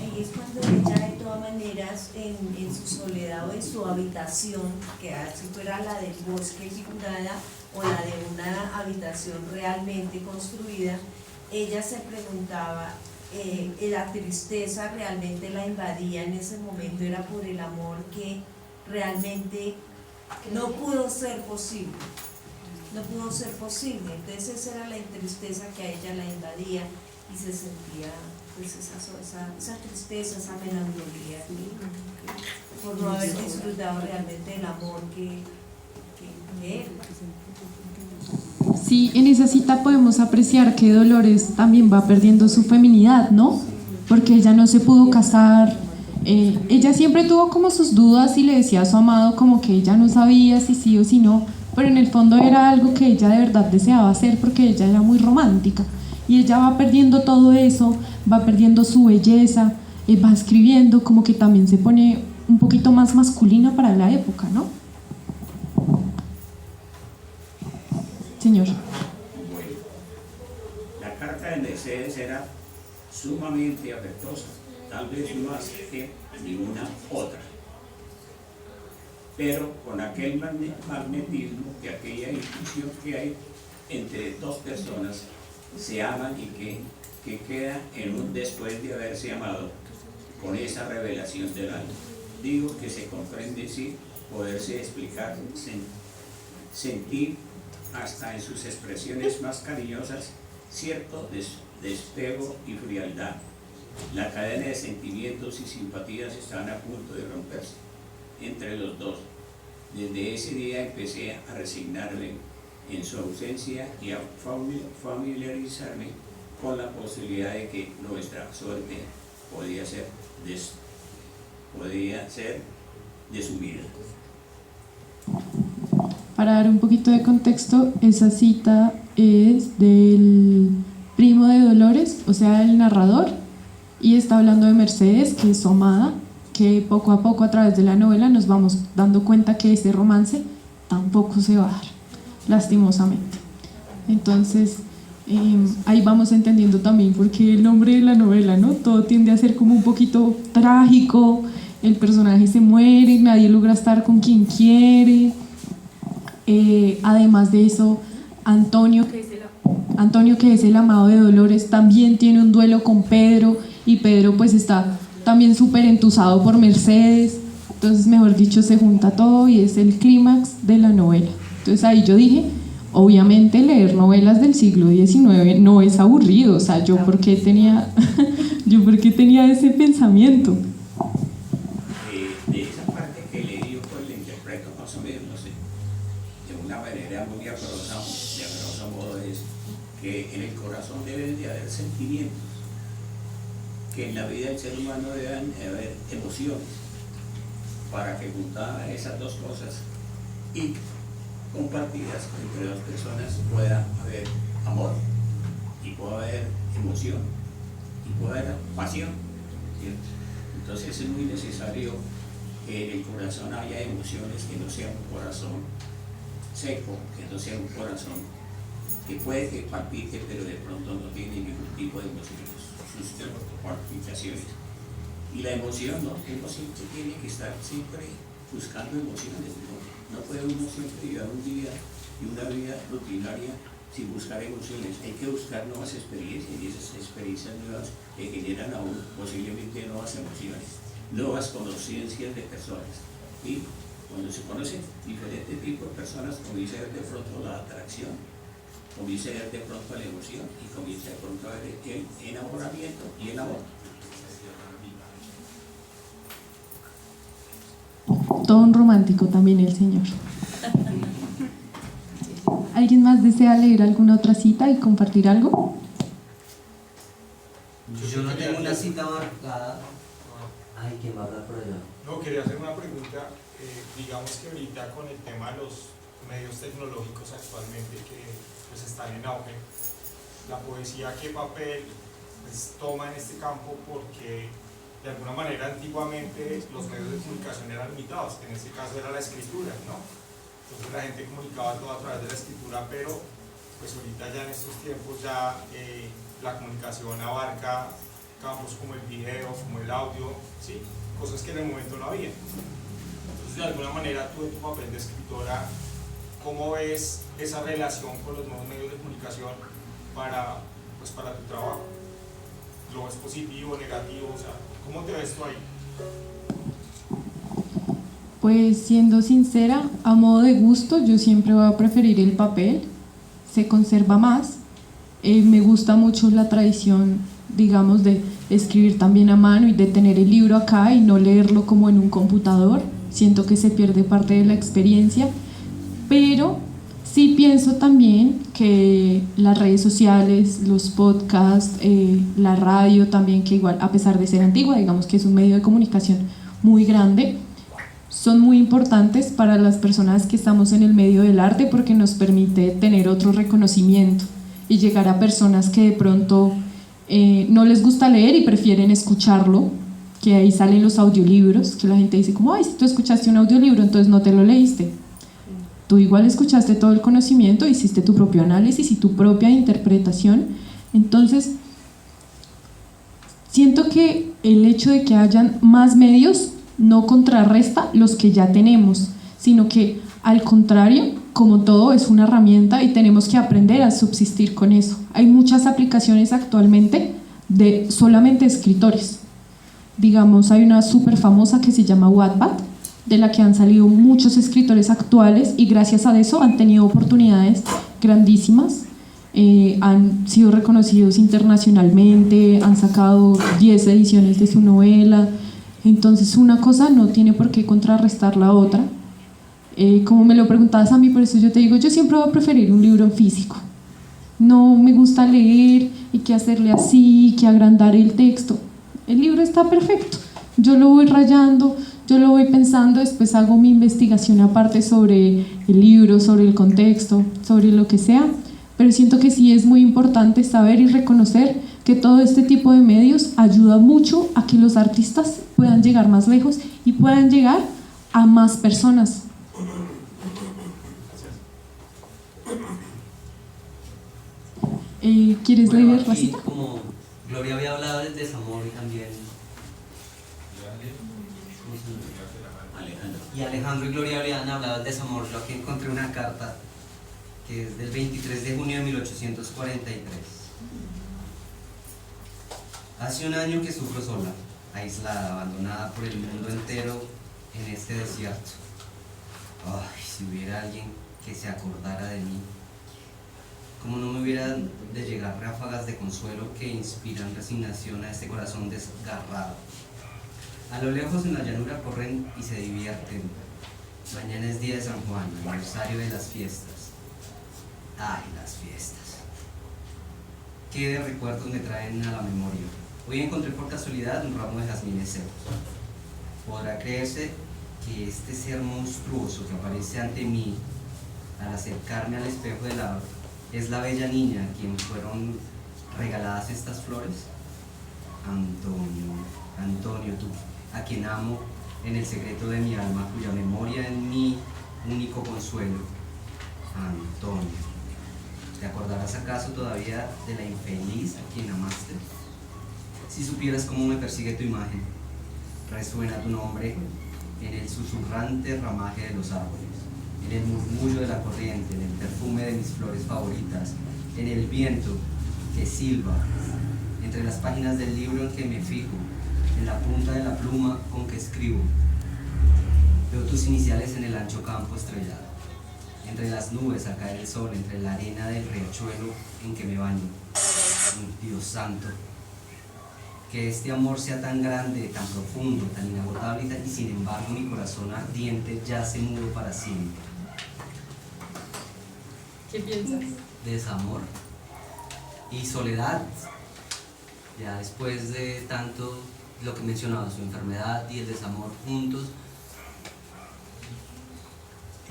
Ahí es cuando ella, de todas maneras, en su soledad o en su habitación, que así fuera la del bosque figurada o la de una habitación realmente construida, ella se preguntaba, la tristeza realmente la invadía en ese momento, era por el amor que realmente no pudo ser posible. No pudo ser posible. Entonces esa era la tristeza que a ella la invadía y se sentía pues esa tristeza, esa melancolía por no haber disfrutado realmente el amor que él. Sí, en esa cita podemos apreciar que Dolores también va perdiendo su feminidad, ¿no? Porque ella no se pudo casar. Ella siempre tuvo como sus dudas y le decía a su amado como que ella no sabía si sí o si no, pero en el fondo era algo que ella de verdad deseaba hacer porque ella era muy romántica. Y ella va perdiendo todo eso, va perdiendo su belleza, va escribiendo como que también se pone un poquito más masculina para la época, ¿no? Señor. Bueno, la carta de Mercedes era sumamente afectuosa, tal vez más que ninguna otra, pero con aquel magnetismo de aquella intuición que hay entre dos personas se aman y que queda en un después de haberse amado, con esa revelación del alma. Digo que se comprende sin poderse explicar, sentir hasta en sus expresiones más cariñosas cierto despego y frialdad. La cadena de sentimientos y simpatías estaban a punto de romperse entre los dos. Desde ese día empecé a resignarme en su ausencia y a familiarizarme con la posibilidad de que nuestra suerte podía ser de su vida. Para dar un poquito de contexto, esa cita es del primo de Dolores, o sea, el narrador, y está hablando de Mercedes, que es su amada, que poco a poco a través de la novela nos vamos dando cuenta que ese romance tampoco se va a dar, lastimosamente. Entonces, ahí vamos entendiendo también por qué el nombre de la novela, ¿no? Todo tiende a ser como un poquito trágico, el personaje se muere, nadie logra estar con quien quiere. Además de eso, Antonio, que es el amado de Dolores, también tiene un duelo con Pedro, y Pedro pues está también súper entusado por Mercedes. Entonces, mejor dicho, se junta todo y es el clímax de la novela. Entonces ahí yo dije, obviamente leer novelas del siglo XIX no es aburrido, o sea, ¿yo por qué tenía ese pensamiento? De esa parte que leí, yo pues la interpreto más o menos, no sé, de una manera muy de amoroso modo, es que en el corazón deben de haber sentimientos, que en la vida del ser humano deben haber emociones, para que juntadas esas dos cosas y compartidas entre dos personas pueda haber amor y pueda haber emoción y pueda haber pasión, ¿cierto? Entonces es muy necesario que en el corazón haya emociones, que no sea un corazón seco, que no sea un corazón que puede que palpite pero de pronto no tiene ningún tipo de emociones, sus palpitaciones. Y la emoción, ¿no? Uno siempre tiene que estar siempre buscando emociones, no puede uno siempre llevar un día y una vida rutinaria sin buscar emociones. Hay que buscar nuevas experiencias, y esas experiencias nuevas que generan aún posiblemente nuevas emociones, nuevas conciencias de personas. Y cuando se conocen diferentes tipos de personas, comienza a ver de pronto la atracción, comienza a ver de pronto la emoción y comienza de pronto a ver el enamoramiento y el amor. Todo un romántico también el señor. ¿Alguien más desea leer alguna otra cita y compartir algo? Yo no tengo una cita marcada. Ay, ¿quién va a hablar por allá? No, quería hacer una pregunta. Digamos que ahorita con el tema de los medios tecnológicos actualmente que pues, están en auge, la poesía, ¿qué papel pues, toma en este campo? Porque de alguna manera antiguamente los medios de comunicación eran limitados, que en este caso era la escritura, ¿no? Entonces la gente comunicaba todo a través de la escritura, pero pues ahorita ya en estos tiempos ya la comunicación abarca campos como el video, como el audio, ¿sí? Cosas que en el momento no había. Entonces de alguna manera tú en tu papel de escritora, ¿cómo ves esa relación con los nuevos medios de comunicación para tu trabajo? ¿Lo ves positivo, negativo? O sea, ¿cómo te ves tú ahí? Pues siendo sincera, a modo de gusto, yo siempre voy a preferir el papel, se conserva más. Me gusta mucho la tradición, digamos, de escribir también a mano y de tener el libro acá y no leerlo como en un computador. Siento que se pierde parte de la experiencia, pero sí pienso también que las redes sociales, los podcasts, la radio también, que igual a pesar de ser antigua, digamos que es un medio de comunicación muy grande, son muy importantes para las personas que estamos en el medio del arte porque nos permite tener otro reconocimiento y llegar a personas que de pronto no les gusta leer y prefieren escucharlo, que ahí salen los audiolibros, que la gente dice como, ay, si tú escuchaste un audiolibro entonces no te lo leíste. Tú igual escuchaste todo el conocimiento, hiciste tu propio análisis y tu propia interpretación. Entonces, siento que el hecho de que hayan más medios no contrarresta los que ya tenemos, sino que al contrario, como todo, es una herramienta y tenemos que aprender a subsistir con eso. Hay muchas aplicaciones actualmente de solamente escritores. Digamos, hay una súper famosa que se llama Wattpad, de la que han salido muchos escritores actuales y gracias a eso han tenido oportunidades grandísimas, han sido reconocidos internacionalmente, han sacado 10 ediciones de su novela. Entonces una cosa no tiene por qué contrarrestar la otra. Como me lo preguntabas a mí, por eso yo te digo, yo siempre voy a preferir un libro en físico. No me gusta leer y que hacerle así, que agrandar el texto. El libro está perfecto. Yo lo voy rayando, yo lo voy pensando, después hago mi investigación aparte sobre el libro, sobre el contexto, sobre lo que sea. Pero siento que sí es muy importante saber y reconocer que todo este tipo de medios ayuda mucho a que los artistas puedan llegar más lejos y puedan llegar a más personas. ¿Quieres leer la cita? Como Gloria había hablado del desamor y también Alejandro y Gloria habían hablado del desamor, yo aquí encontré una carta que es del 23 de junio de 1843. Hace un año que sufro sola, aislada, abandonada por el mundo entero en este desierto. Ay, si hubiera alguien que se acordara de mí. Como no me hubieran de llegar ráfagas de consuelo que inspiran resignación a este corazón desgarrado. A lo lejos en la llanura corren y se divierten. Mañana es día de San Juan, aniversario de las fiestas. Ay, las fiestas. Qué de recuerdos me traen a la memoria. Hoy encontré por casualidad un ramo de jazmines secos. Podrá creerse que este ser monstruoso que aparece ante mí al acercarme al espejo del árbol es la bella niña a quien fueron regaladas estas flores. Antonio, tú, a quien amo en el secreto de mi alma, cuya memoria es mi único consuelo. Antonio, ¿te acordarás acaso todavía de la infeliz a quien amaste? Si supieras cómo me persigue tu imagen, resuena tu nombre en el susurrante ramaje de los árboles, en el murmullo de la corriente, en el perfume de mis flores favoritas, en el viento que silba, entre las páginas del libro en que me fijo, en la punta de la pluma con que escribo. Veo tus iniciales en el ancho campo estrellado, entre las nubes al caer el sol, entre la arena del riachuelo en que me baño. Dios santo, que este amor sea tan grande, tan profundo, tan inagotable y sin embargo mi corazón ardiente yace mudo para siempre. ¿Qué piensas? Desamor y soledad. Ya después de tanto lo que mencionaba, su enfermedad y el desamor juntos,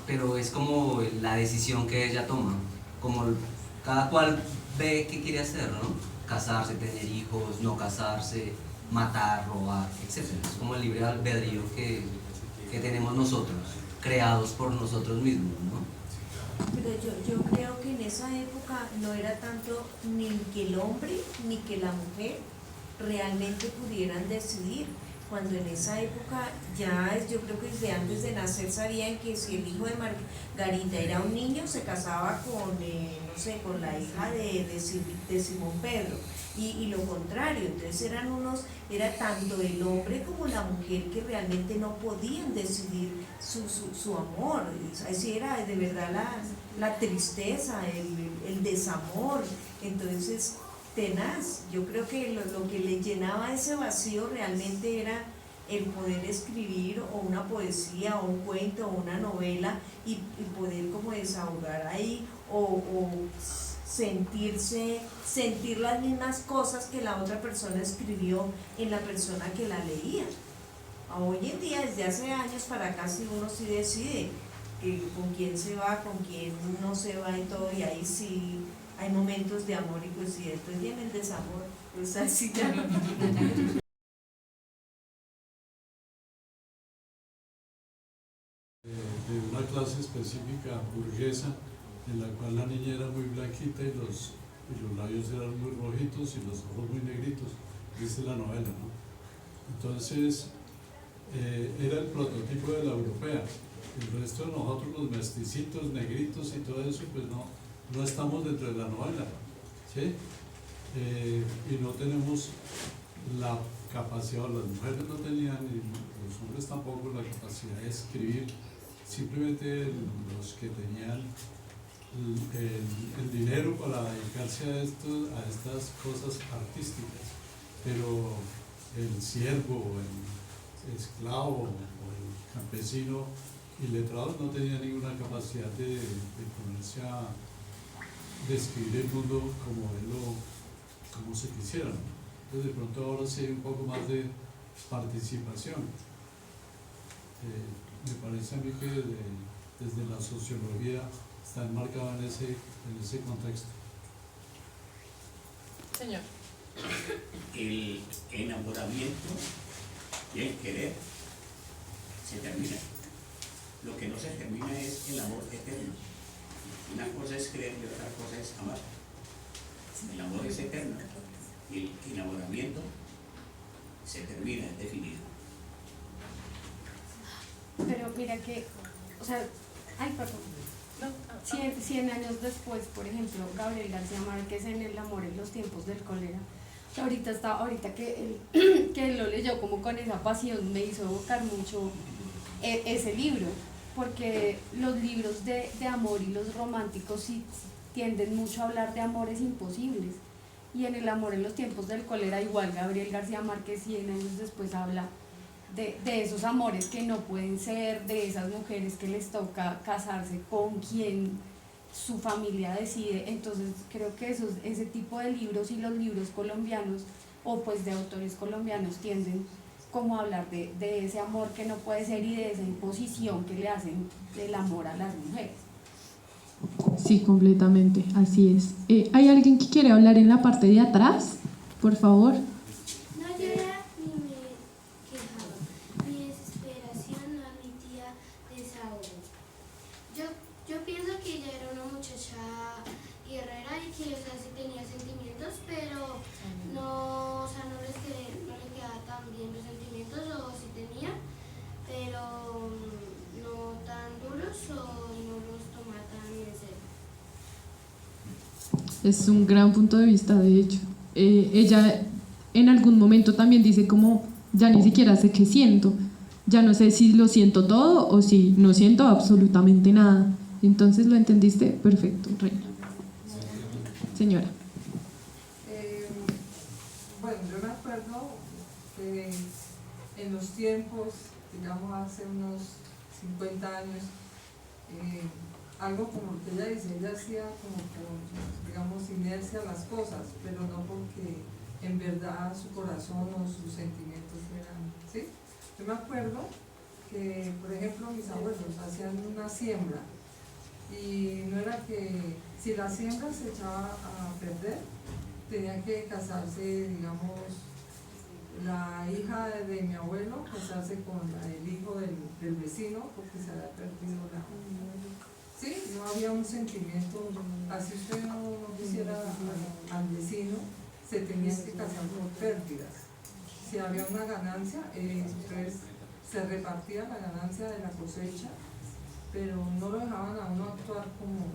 pero es como la decisión que ella toma, como cada cual ve qué quiere hacer, ¿no? Casarse, tener hijos, no casarse, matar, robar, etc. Es como el libre albedrío que tenemos nosotros, creados por nosotros mismos, ¿no? Pero yo creo que en esa época no era tanto ni que el hombre ni que la mujer realmente pudieran decidir. Cuando en esa época yo creo que desde antes de nacer sabían que si el hijo de Margarita era un niño se casaba con, no sé, con la hija de Simón Pedro y lo contrario. Entonces era tanto el hombre como la mujer que realmente no podían decidir su amor. Así era de verdad la tristeza, el desamor. Entonces tenaz. Yo creo que lo que le llenaba ese vacío realmente era el poder escribir o una poesía o un cuento o una novela y poder como desahogar ahí o sentir las mismas cosas que la otra persona escribió en la persona que la leía. Hoy en día, desde hace años para acá, sí uno sí decide con quién se va, con quién no se va y todo, y ahí sí hay momentos de amor y pues si después viene el desamor, pues así ya no. De una clase específica burguesa en la cual la niña era muy blanquita y los labios eran muy rojitos y los ojos muy negritos, dice la novela, ¿no? Entonces era el prototipo de la europea. El resto de nosotros, los mesticitos, negritos y todo eso, pues no estamos dentro de la novela, ¿sí? Y no tenemos la capacidad, las mujeres no tenían, y los hombres tampoco, la capacidad de escribir. Simplemente los que tenían el dinero para dedicarse a estas cosas artísticas, pero el siervo, el esclavo o el campesino iletrados no tenían ninguna capacidad de ponerse a describir el mundo como se quisiera, ¿no? Entonces de pronto ahora sí hay un poco más de participación. Me parece a mí que desde la sociología está enmarcado en ese contexto. Señor. El enamoramiento y el querer se termina. Lo que no se termina es el amor eterno. Una cosa es querer y otra cosa es amar. El amor es eterno y el enamoramiento se termina, es definido. Pero mira que, o sea, ay, perdón, 100 años después, por ejemplo, Gabriel García Márquez en El amor en los tiempos del cólera, ahorita que él lo leyó como con esa pasión, me hizo evocar mucho ese libro, porque los libros de amor y los románticos sí tienden mucho a hablar de amores imposibles, y en El amor en los tiempos del cólera igual Gabriel García Márquez 100 años después habla de esos amores que no pueden ser, de esas mujeres que les toca casarse con quien su familia decide. Entonces creo que ese tipo de libros y los libros colombianos o pues de autores colombianos tienden como a hablar de ese amor que no puede ser y de esa imposición que le hacen del amor a las mujeres. Sí, completamente, así es. ¿Hay alguien que quiere hablar en la parte de atrás? Por favor. No llora ni me quejaba, mi desesperación no admitía desahogo. Yo pienso que ella era una muchacha guerrera y que, o sea, sí tenía sentimientos, pero no, o sea, no le quedaba tan bien los sentimientos, o sí tenía, pero no tan duros o no los tomaba tan en serio. Es un gran punto de vista, de hecho. Ella en algún momento también dice como, ya ni siquiera sé qué siento, ya no sé si lo siento todo o si no siento absolutamente nada. Entonces, ¿lo entendiste? Perfecto, Reina. Señora. Bueno, yo me acuerdo que en los tiempos, digamos hace unos 50 años, algo como lo que ella dice, ella hacía como por, digamos, inercia las cosas, pero no porque en verdad su corazón o sus sentimientos eran, ¿sí? Yo me acuerdo que, por ejemplo, mis abuelos hacían una siembra y no era que si la siembra se echaba a perder, tenía que casarse, digamos, la hija de mi abuelo, casarse con el hijo del vecino porque se había perdido la... Sí, no había un sentimiento, así usted no quisiera al vecino, se tenía que casar por pérdidas. Si había una ganancia, entonces se repartía la ganancia de la cosecha, pero no lo dejaban a uno actuar como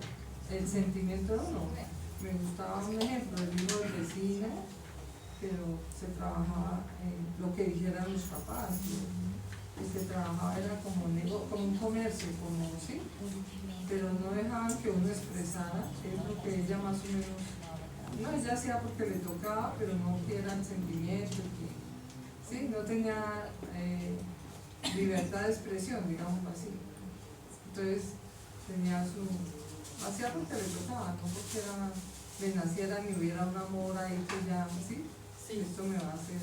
el sentimiento de uno. Me gustaba un ejemplo, el hijo del vecino, pero se trabajaba en lo que dijeran los papás. El que trabajaba era como un comercio, como sí, pero no dejaban que uno expresara, es lo que ella más o menos, no, ella hacía porque le tocaba, pero no que era el sentimiento, que sí, no tenía libertad de expresión, digamos así. Entonces tenía hacía porque le tocaba, no porque le naciera ni hubiera un amor ahí que ya, sí, esto me va a hacer.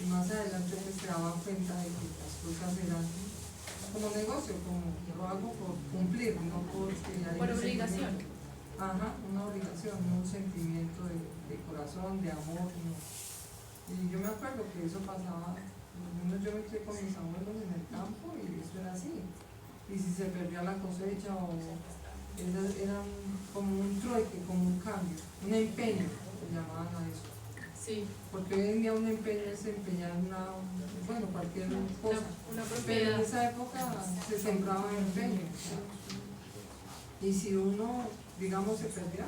Y más adelante pues se daba cuenta de que las cosas eran como negocio, como lo hago por cumplir, no porque hay por obligación. Ajá, una obligación, no un sentimiento de corazón, de amor, no. Y yo me acuerdo que eso pasaba, yo me crié con mis abuelos en el campo y eso era así. Y si se perdía la cosecha o era como un trueque, como un cambio, un empeño, se llamaban a eso. Sí. Porque hoy en día un empeño es empeñar cualquier cosa. Una propiedad. Pero en esa época se sembraba empeño. Y si uno, digamos, se perdía,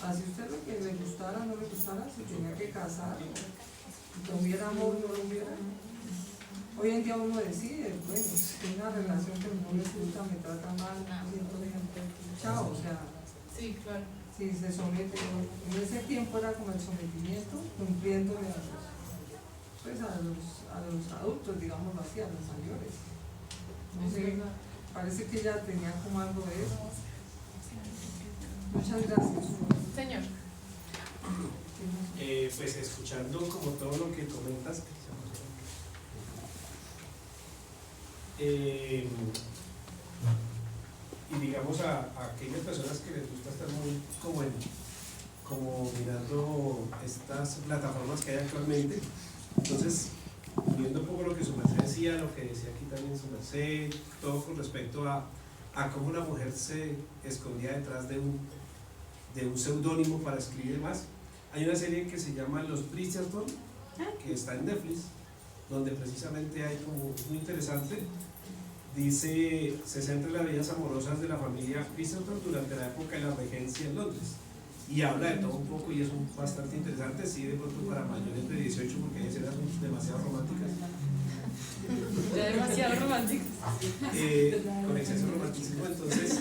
así usted lo que le gustara o no le gustara, se tenía que casar, que hubiera amor o no lo hubiera. Hoy en día uno decide, bueno, si hay una relación que no les gusta, me trata mal, siento bien, chao, o sea. Sí, claro. Si se somete, en ese tiempo era como el sometimiento, cumpliéndole a los adultos, digamos así, a los mayores. No sé, Parece que ella tenía como algo de eso. Muchas gracias. Señor. Pues escuchando como todo lo que comentas, y digamos a aquellas personas que les gusta estar muy como mirando estas plataformas que hay actualmente, entonces viendo un poco lo que su merced decía, lo que decía aquí también su merced, todo con respecto a cómo la mujer se escondía detrás de un seudónimo para escribir más. Hay una serie que se llama Los Bridgerton, que está en Netflix, donde precisamente hay como muy interesante, dice, se centra en las vidas amorosas de la familia Bridgerton durante la época de la regencia en Londres, y habla de todo un poco y es bastante interesante, sí, de pronto para mayores de 18, porque hay escenas demasiado románticas. Ya demasiado románticas. Con exceso romanticismo, entonces,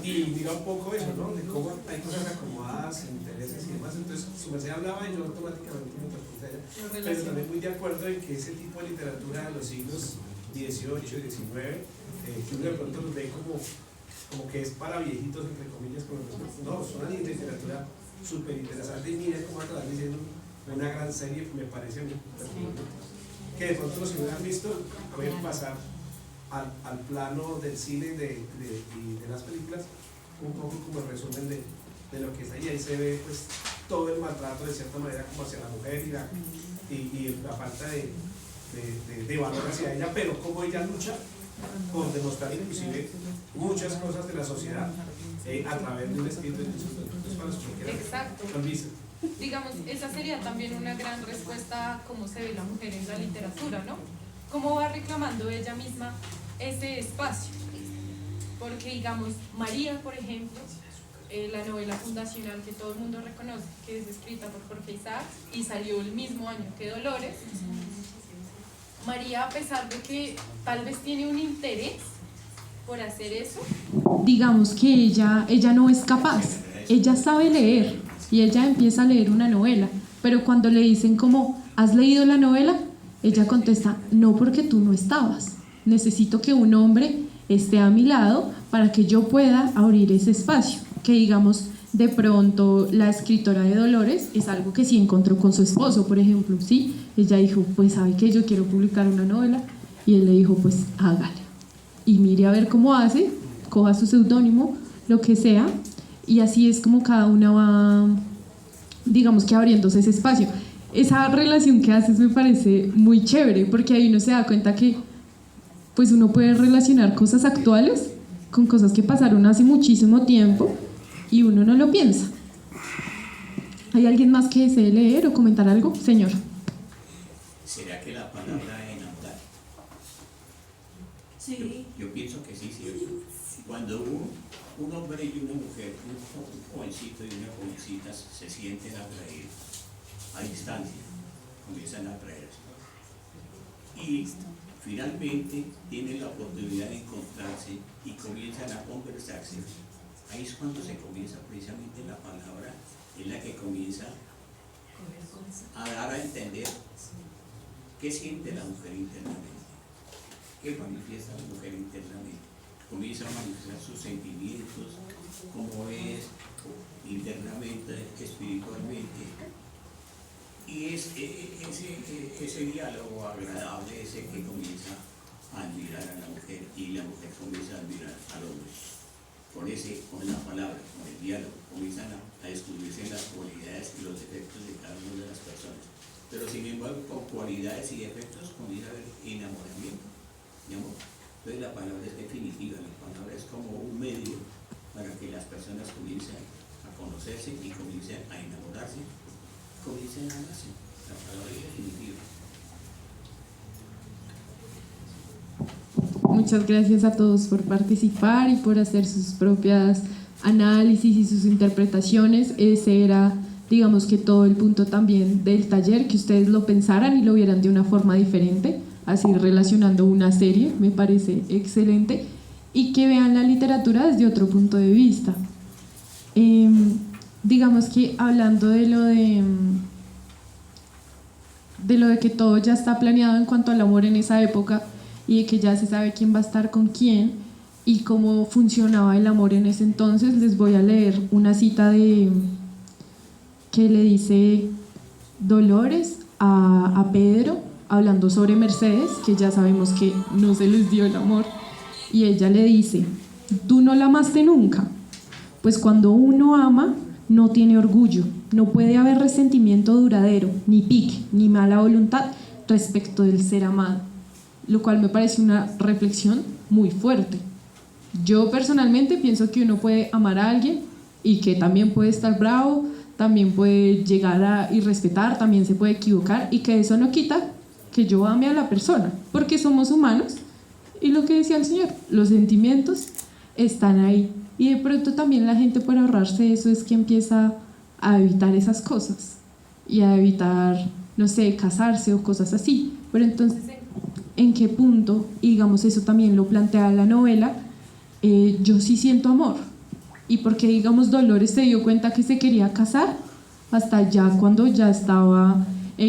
y diga un poco eso, ¿no? De cómo hay cosas acomodadas, intereses y demás. Entonces, su merced hablaba y yo automáticamente me transporté allá. Pero también muy de acuerdo en que ese tipo de literatura de los siglos XVIII, XIX, que uno de pronto los ve como que es para viejitos, entre comillas, no, es una literatura súper interesante, y miren cómo acaban diciendo una gran serie, me parece a mí, que de pronto los que no han visto pueden pasar al plano del cine y de las películas, un poco como el resumen de lo que es ahí. Ahí se ve pues todo el maltrato de cierta manera como hacia la mujer y la falta de valor hacia ella, pero como ella lucha por demostrar inclusive muchas cosas de la sociedad a través de un escrito. Exacto. Digamos, esa sería también una gran respuesta a cómo se ve la mujer en la literatura, ¿no? Cómo va reclamando ella misma ese espacio. Porque, digamos, María, por ejemplo, la novela fundacional que todo el mundo reconoce, que es escrita por Jorge Isaacs y salió el mismo año que Dolores, María, a pesar de que tal vez tiene un interés por hacer eso, digamos que ella no es capaz, ella sabe leer y ella empieza a leer una novela, pero cuando le dicen como, ¿has leído la novela? Ella contesta, no, porque tú no estabas, necesito que un hombre esté a mi lado para que yo pueda abrir ese espacio, que digamos de pronto la escritora de Dolores es algo que sí encontró con su esposo, por ejemplo, ¿sí? Ella dijo, pues sabe que yo quiero publicar una novela, y él le dijo, pues hágale, y mire a ver cómo hace, coja su seudónimo, lo que sea, y así es como cada una va, digamos que abriéndose ese espacio. Esa relación que haces me parece muy chévere, porque ahí uno se da cuenta que pues uno puede relacionar cosas actuales con cosas que pasaron hace muchísimo tiempo y uno no lo piensa. ¿Hay alguien más que desee leer o comentar algo? Señor. ¿Será que la palabra enamorar? Sí. Yo pienso que sí, ¿cierto? Cuando un hombre y una mujer, un jovencito y una jovencita se sienten atraídos a distancia, comienzan a atraerse. Y finalmente tienen la oportunidad de encontrarse y comienzan a conversarse. Ahí es cuando se comienza precisamente la palabra, es la que comienza a dar a entender qué siente la mujer internamente, qué manifiesta la mujer internamente. Comienza a manifestar sus sentimientos, cómo es internamente, espiritualmente. Y es ese diálogo agradable, ese que comienza a admirar a la mujer y la mujer comienza a admirar al hombre. Con la palabra, con el diálogo, comienzan a descubrirse las cualidades y los defectos de cada una de las personas. Pero sin embargo, con cualidades y defectos comienza a haber enamoramiento y amor. Entonces la palabra es definitiva, la palabra es como un medio para que las personas comiencen a conocerse y comiencen a enamorarse, comiencen a amarse. La palabra es definitiva. Muchas gracias a todos por participar y por hacer sus propias análisis y sus interpretaciones. Ese era, digamos que todo el punto también del taller, que ustedes lo pensaran y lo vieran de una forma diferente, así relacionando una serie, me parece excelente, y que vean la literatura desde otro punto de vista. Digamos que hablando de lo de que todo ya está planeado en cuanto al amor en esa época, y de que ya se sabe quién va a estar con quién y cómo funcionaba el amor en ese entonces, les voy a leer una cita que le dice Dolores a Pedro, hablando sobre Mercedes, que ya sabemos que no se les dio el amor, y ella le dice: tú no la amaste nunca, pues cuando uno ama no tiene orgullo, no puede haber resentimiento duradero, ni pique, ni mala voluntad respecto del ser amado, lo cual me parece una reflexión muy fuerte. Yo personalmente pienso que uno puede amar a alguien y que también puede estar bravo, también puede llegar a irrespetar, también se puede equivocar, y que eso no quita que yo ame a la persona, porque somos humanos, y lo que decía el Señor, los sentimientos están ahí, y de pronto también la gente, por ahorrarse eso, es que empieza a evitar esas cosas y a evitar, no sé, casarse o cosas así. Pero entonces, ¿en qué punto? Y digamos, eso también lo plantea la novela, yo sí siento amor. Y porque, digamos, Dolores se dio cuenta que se quería casar hasta ya cuando ya estaba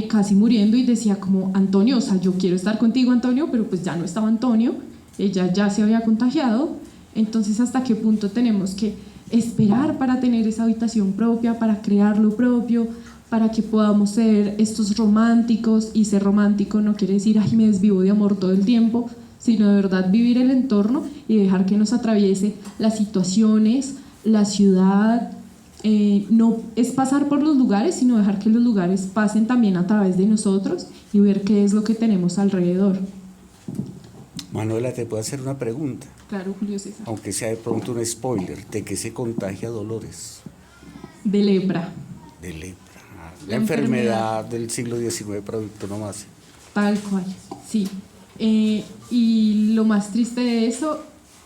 casi muriendo, y decía como: Antonio, o sea, yo quiero estar contigo, Antonio, pero pues ya no estaba Antonio, ella ya se había contagiado. Entonces, ¿hasta qué punto tenemos que esperar para tener esa habitación propia, para crear lo propio, para que podamos ser estos románticos? Y ser romántico no quiere decir: ay, me desvivo de amor todo el tiempo, sino de verdad vivir el entorno y dejar que nos atraviese las situaciones, la ciudad. No es pasar por los lugares, sino dejar que los lugares pasen también a través de nosotros y ver qué es lo que tenemos alrededor. Manuela, ¿te puedo hacer una pregunta? Claro, Julio César. Aunque sea de pronto un spoiler, ¿de qué se contagia Dolores? De lepra. De lepra. La enfermedad del siglo XIX, producto nomás. Tal cual, sí. Y lo más triste de eso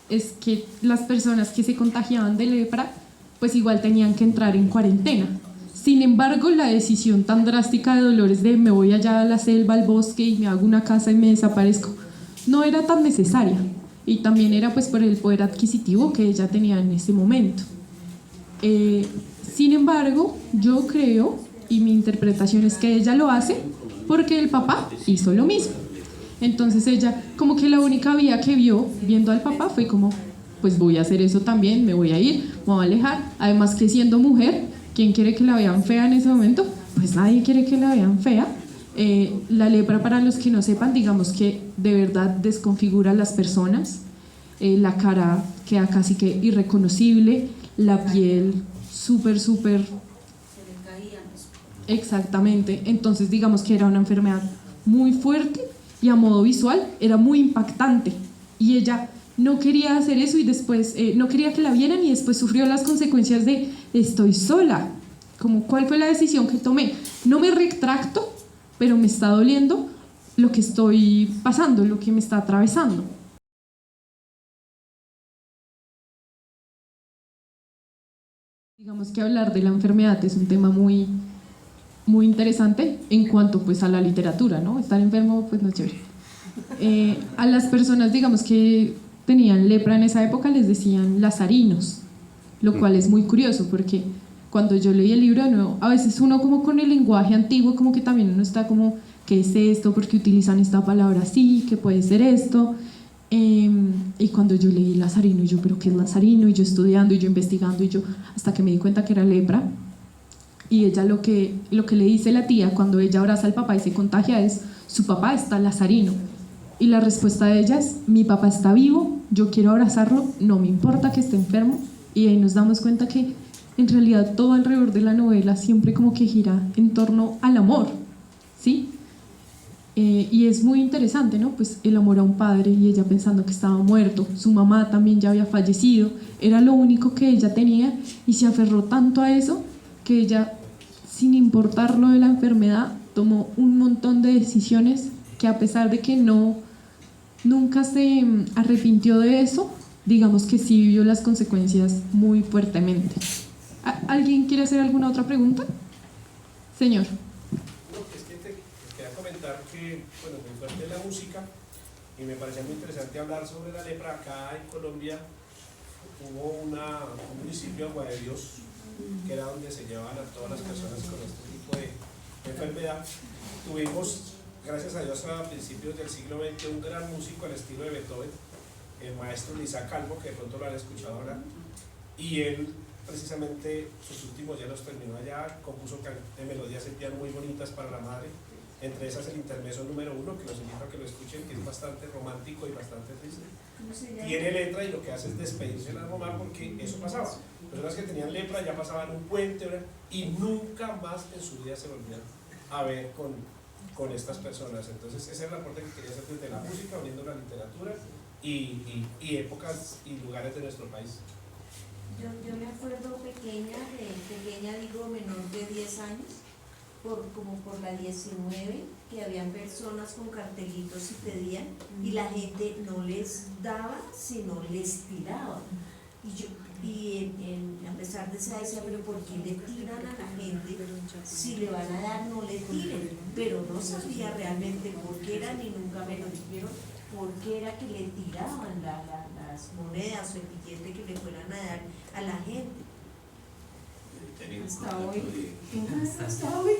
es que las personas que se contagiaban de lepra, pues igual tenían que entrar en cuarentena. Sin embargo, la decisión tan drástica de Dolores de me voy allá a la selva, al bosque, y me hago una casa y me desaparezco, no era tan necesaria, y también era pues por el poder adquisitivo que ella tenía en ese momento. Sin embargo, yo creo, y mi interpretación es que ella lo hace porque el papá hizo lo mismo. Entonces ella, como que la única vía que vio viendo al papá fue como: pues voy a hacer eso también, me voy a ir, me voy a alejar. Además que siendo mujer, ¿quién quiere que la vean fea en ese momento? Pues nadie quiere que la vean fea. La lepra, para los que no sepan, digamos que de verdad desconfigura a las personas. La cara queda casi que irreconocible, la piel súper. Exactamente. Entonces digamos que era una enfermedad muy fuerte y a modo visual era muy impactante. Y ella no quería hacer eso, y después no quería que la vieran, y después sufrió las consecuencias de estoy sola. Como, ¿cuál fue la decisión que tomé? No me retracto, pero me está doliendo lo que estoy pasando, lo que me está atravesando. Digamos que hablar de la enfermedad es un tema muy interesante en cuanto pues a la literatura, ¿no? Estar enfermo pues no es chévere. A las personas, digamos, que tenían lepra en esa época les decían lazarinos, lo cual es muy curioso porque cuando yo leí el libro de nuevo, a veces uno como con el lenguaje antiguo como que también uno está como: ¿qué es esto? ¿Por qué utilizan esta palabra así? ¿Qué puede ser esto? Y cuando yo leí lazarino, yo, ¿pero qué es lazarino? Y yo estudiando y yo investigando, y yo hasta que me di cuenta que era lepra. Y ella lo que le dice la tía cuando ella abraza al papá y se contagia es: su papá está lazarino. Y la respuesta de ella es: mi papá está vivo, yo quiero abrazarlo, no me importa que esté enfermo. Y ahí nos damos cuenta que en realidad todo alrededor de la novela siempre como que gira en torno al amor, ¿sí? Y es muy interesante, ¿no? Pues el amor a un padre, y ella pensando que estaba muerto, su mamá también ya había fallecido, era lo único que ella tenía, y se aferró tanto a eso que ella, sin importar lo de la enfermedad, tomó un montón de decisiones que, a pesar de que nunca se arrepintió de eso, digamos que sí vivió las consecuencias muy fuertemente. ¿Alguien quiere hacer alguna otra pregunta? Señor. Es que te quería comentar que, bueno, muy fuerte la música, y me parecía muy interesante hablar sobre la lepra. Acá en Colombia hubo un municipio, Agua de Dios, que era donde se llevaban a todas las personas con este tipo de enfermedad. Tuvimos gracias a Dios, a principios del siglo XX, un gran músico al estilo de Beethoven, el maestro Isaac Calvo, que de pronto lo han escuchado ahora, y él precisamente sus últimos ya los terminó allá, compuso melodías en piano muy bonitas para la madre, entre esas el intermezzo número 1, que los invito a que lo escuchen, que es bastante romántico y bastante triste. Tiene letra y lo que hace es despedirse de la mamá, porque eso pasaba. Personas que tenían lepra ya pasaban un puente y nunca más en su vida se volvían a ver con estas personas. Entonces ese es el aporte que quería hacer desde la música, uniendo la literatura y épocas y lugares de nuestro país. Yo me acuerdo pequeña digo menor de 10 años, como por la 19, que habían personas con cartelitos y pedían, y la gente no les daba, sino les tiraba. A pesar de eso decía, pero ¿por qué le tiran a la gente? Si le van a dar, no le tiren. Pero no sabía realmente por qué era, ni nunca me lo dijeron, por qué era que le tiraban las monedas o el billete que le fueran a dar a la gente. Hasta hoy. Hasta hoy.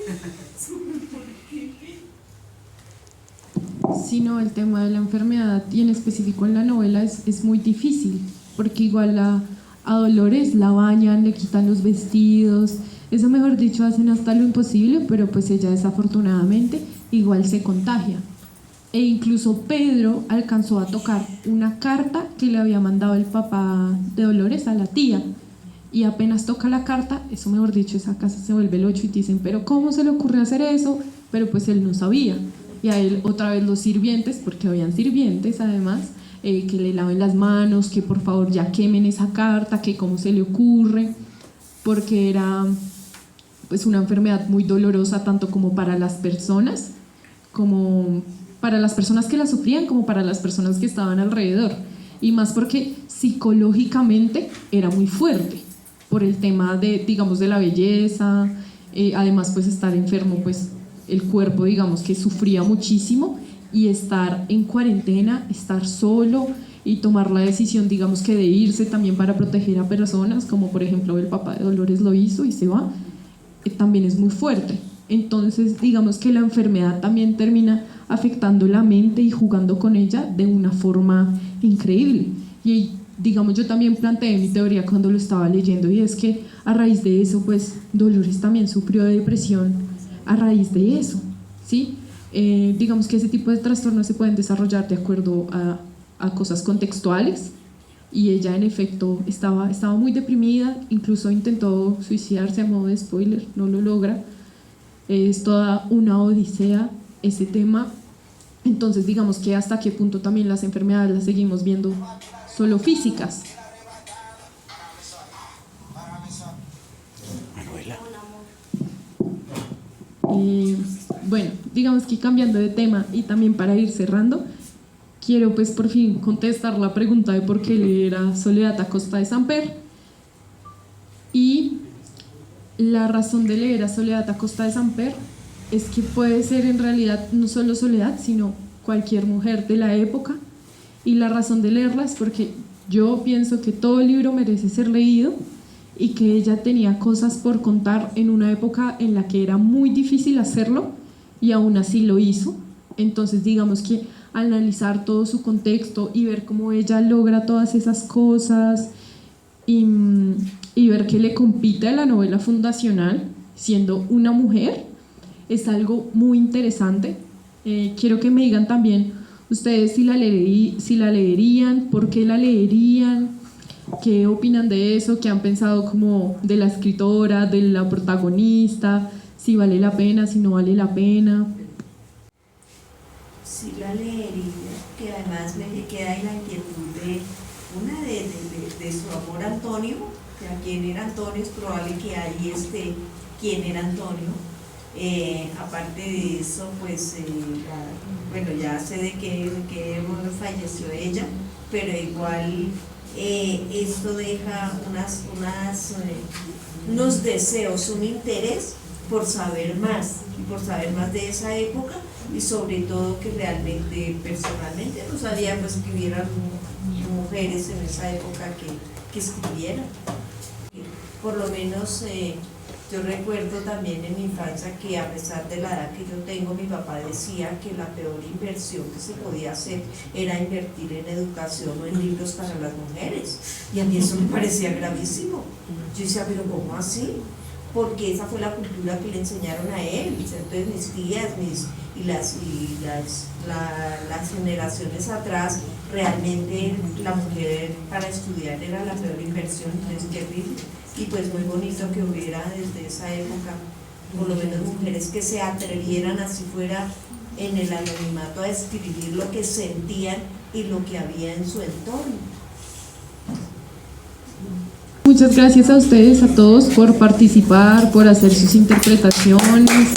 Sí, no, el tema de la enfermedad y en específico en la novela es muy difícil, porque igual a Dolores la bañan, le quitan los vestidos, eso mejor dicho hacen hasta lo imposible, pero pues ella desafortunadamente igual se contagia. E incluso Pedro alcanzó a tocar una carta que le había mandado el papá de Dolores a la tía, y apenas toca la carta, eso mejor dicho, esa casa se vuelve el 8 y dicen, pero ¿cómo se le ocurrió hacer eso? Pero pues él no sabía, y a él otra vez los sirvientes, porque habían sirvientes además, que le laven las manos, que por favor ya quemen esa carta, que cómo se le ocurre, porque era pues una enfermedad muy dolorosa tanto como para las personas, como para las personas que la sufrían, como para las personas que estaban alrededor, y más porque psicológicamente era muy fuerte, por el tema de, digamos, de la belleza, además pues estar enfermo, pues el cuerpo, digamos, que sufría muchísimo, y estar en cuarentena, estar solo y tomar la decisión, digamos, que de irse también para proteger a personas, como por ejemplo el papá de Dolores lo hizo y se va, también es muy fuerte. Entonces digamos que la enfermedad también termina afectando la mente y jugando con ella de una forma increíble. Y digamos, yo también planteé mi teoría cuando lo estaba leyendo, y es que a raíz de eso pues Dolores también sufrió de depresión a raíz de eso, ¿sí? Digamos que ese tipo de trastornos se pueden desarrollar de acuerdo a cosas contextuales, y ella en efecto estaba muy deprimida, incluso intentó suicidarse, a modo de spoiler, no lo logra. Es toda una odisea ese tema. Entonces digamos que hasta qué punto también las enfermedades las seguimos viendo solo físicas. Bueno, digamos que cambiando de tema y también para ir cerrando, quiero pues por fin contestar la pregunta de por qué leer a Soledad Acosta de Samper. Y la razón de leer a Soledad Acosta de Samper es que puede ser en realidad no solo Soledad, sino cualquier mujer de la época, y la razón de leerla es porque yo pienso que todo libro merece ser leído, y que ella tenía cosas por contar en una época en la que era muy difícil hacerlo, y aún así lo hizo. Entonces digamos que al analizar todo su contexto y ver cómo ella logra todas esas cosas, y ver que le compite a la novela fundacional siendo una mujer, es algo muy interesante. Quiero que me digan también ustedes si la leerían, por qué la leerían, qué opinan de eso, qué han pensado como de la escritora, de la protagonista, si vale la pena, si no vale la pena. Sí la leería, que además me queda ahí la inquietud de su amor a Antonio, que a quién era Antonio, es probable que ahí esté quién era Antonio. Aparte de eso, pues bueno, ya sé de que falleció ella, pero igual esto deja unos deseos, un interés por saber más, y por saber más de esa época, y sobre todo que realmente personalmente no sabía pues que hubieran mujeres en esa época que escribieran. Por lo menos Yo recuerdo también en mi infancia que a pesar de la edad que yo tengo, mi papá decía que la peor inversión que se podía hacer era invertir en educación o en libros para las mujeres. Y a mí eso me parecía gravísimo. Yo decía, pero ¿cómo así? Porque esa fue la cultura que le enseñaron a él. Entonces mis tías las generaciones atrás, realmente la mujer para estudiar era la peor inversión. Entonces, terrible. Y pues muy bonito que hubiera desde esa época, por lo menos mujeres que se atrevieran, así fuera en el anonimato, a escribir lo que sentían y lo que había en su entorno. Muchas gracias a ustedes, a todos, por participar, por hacer sus interpretaciones.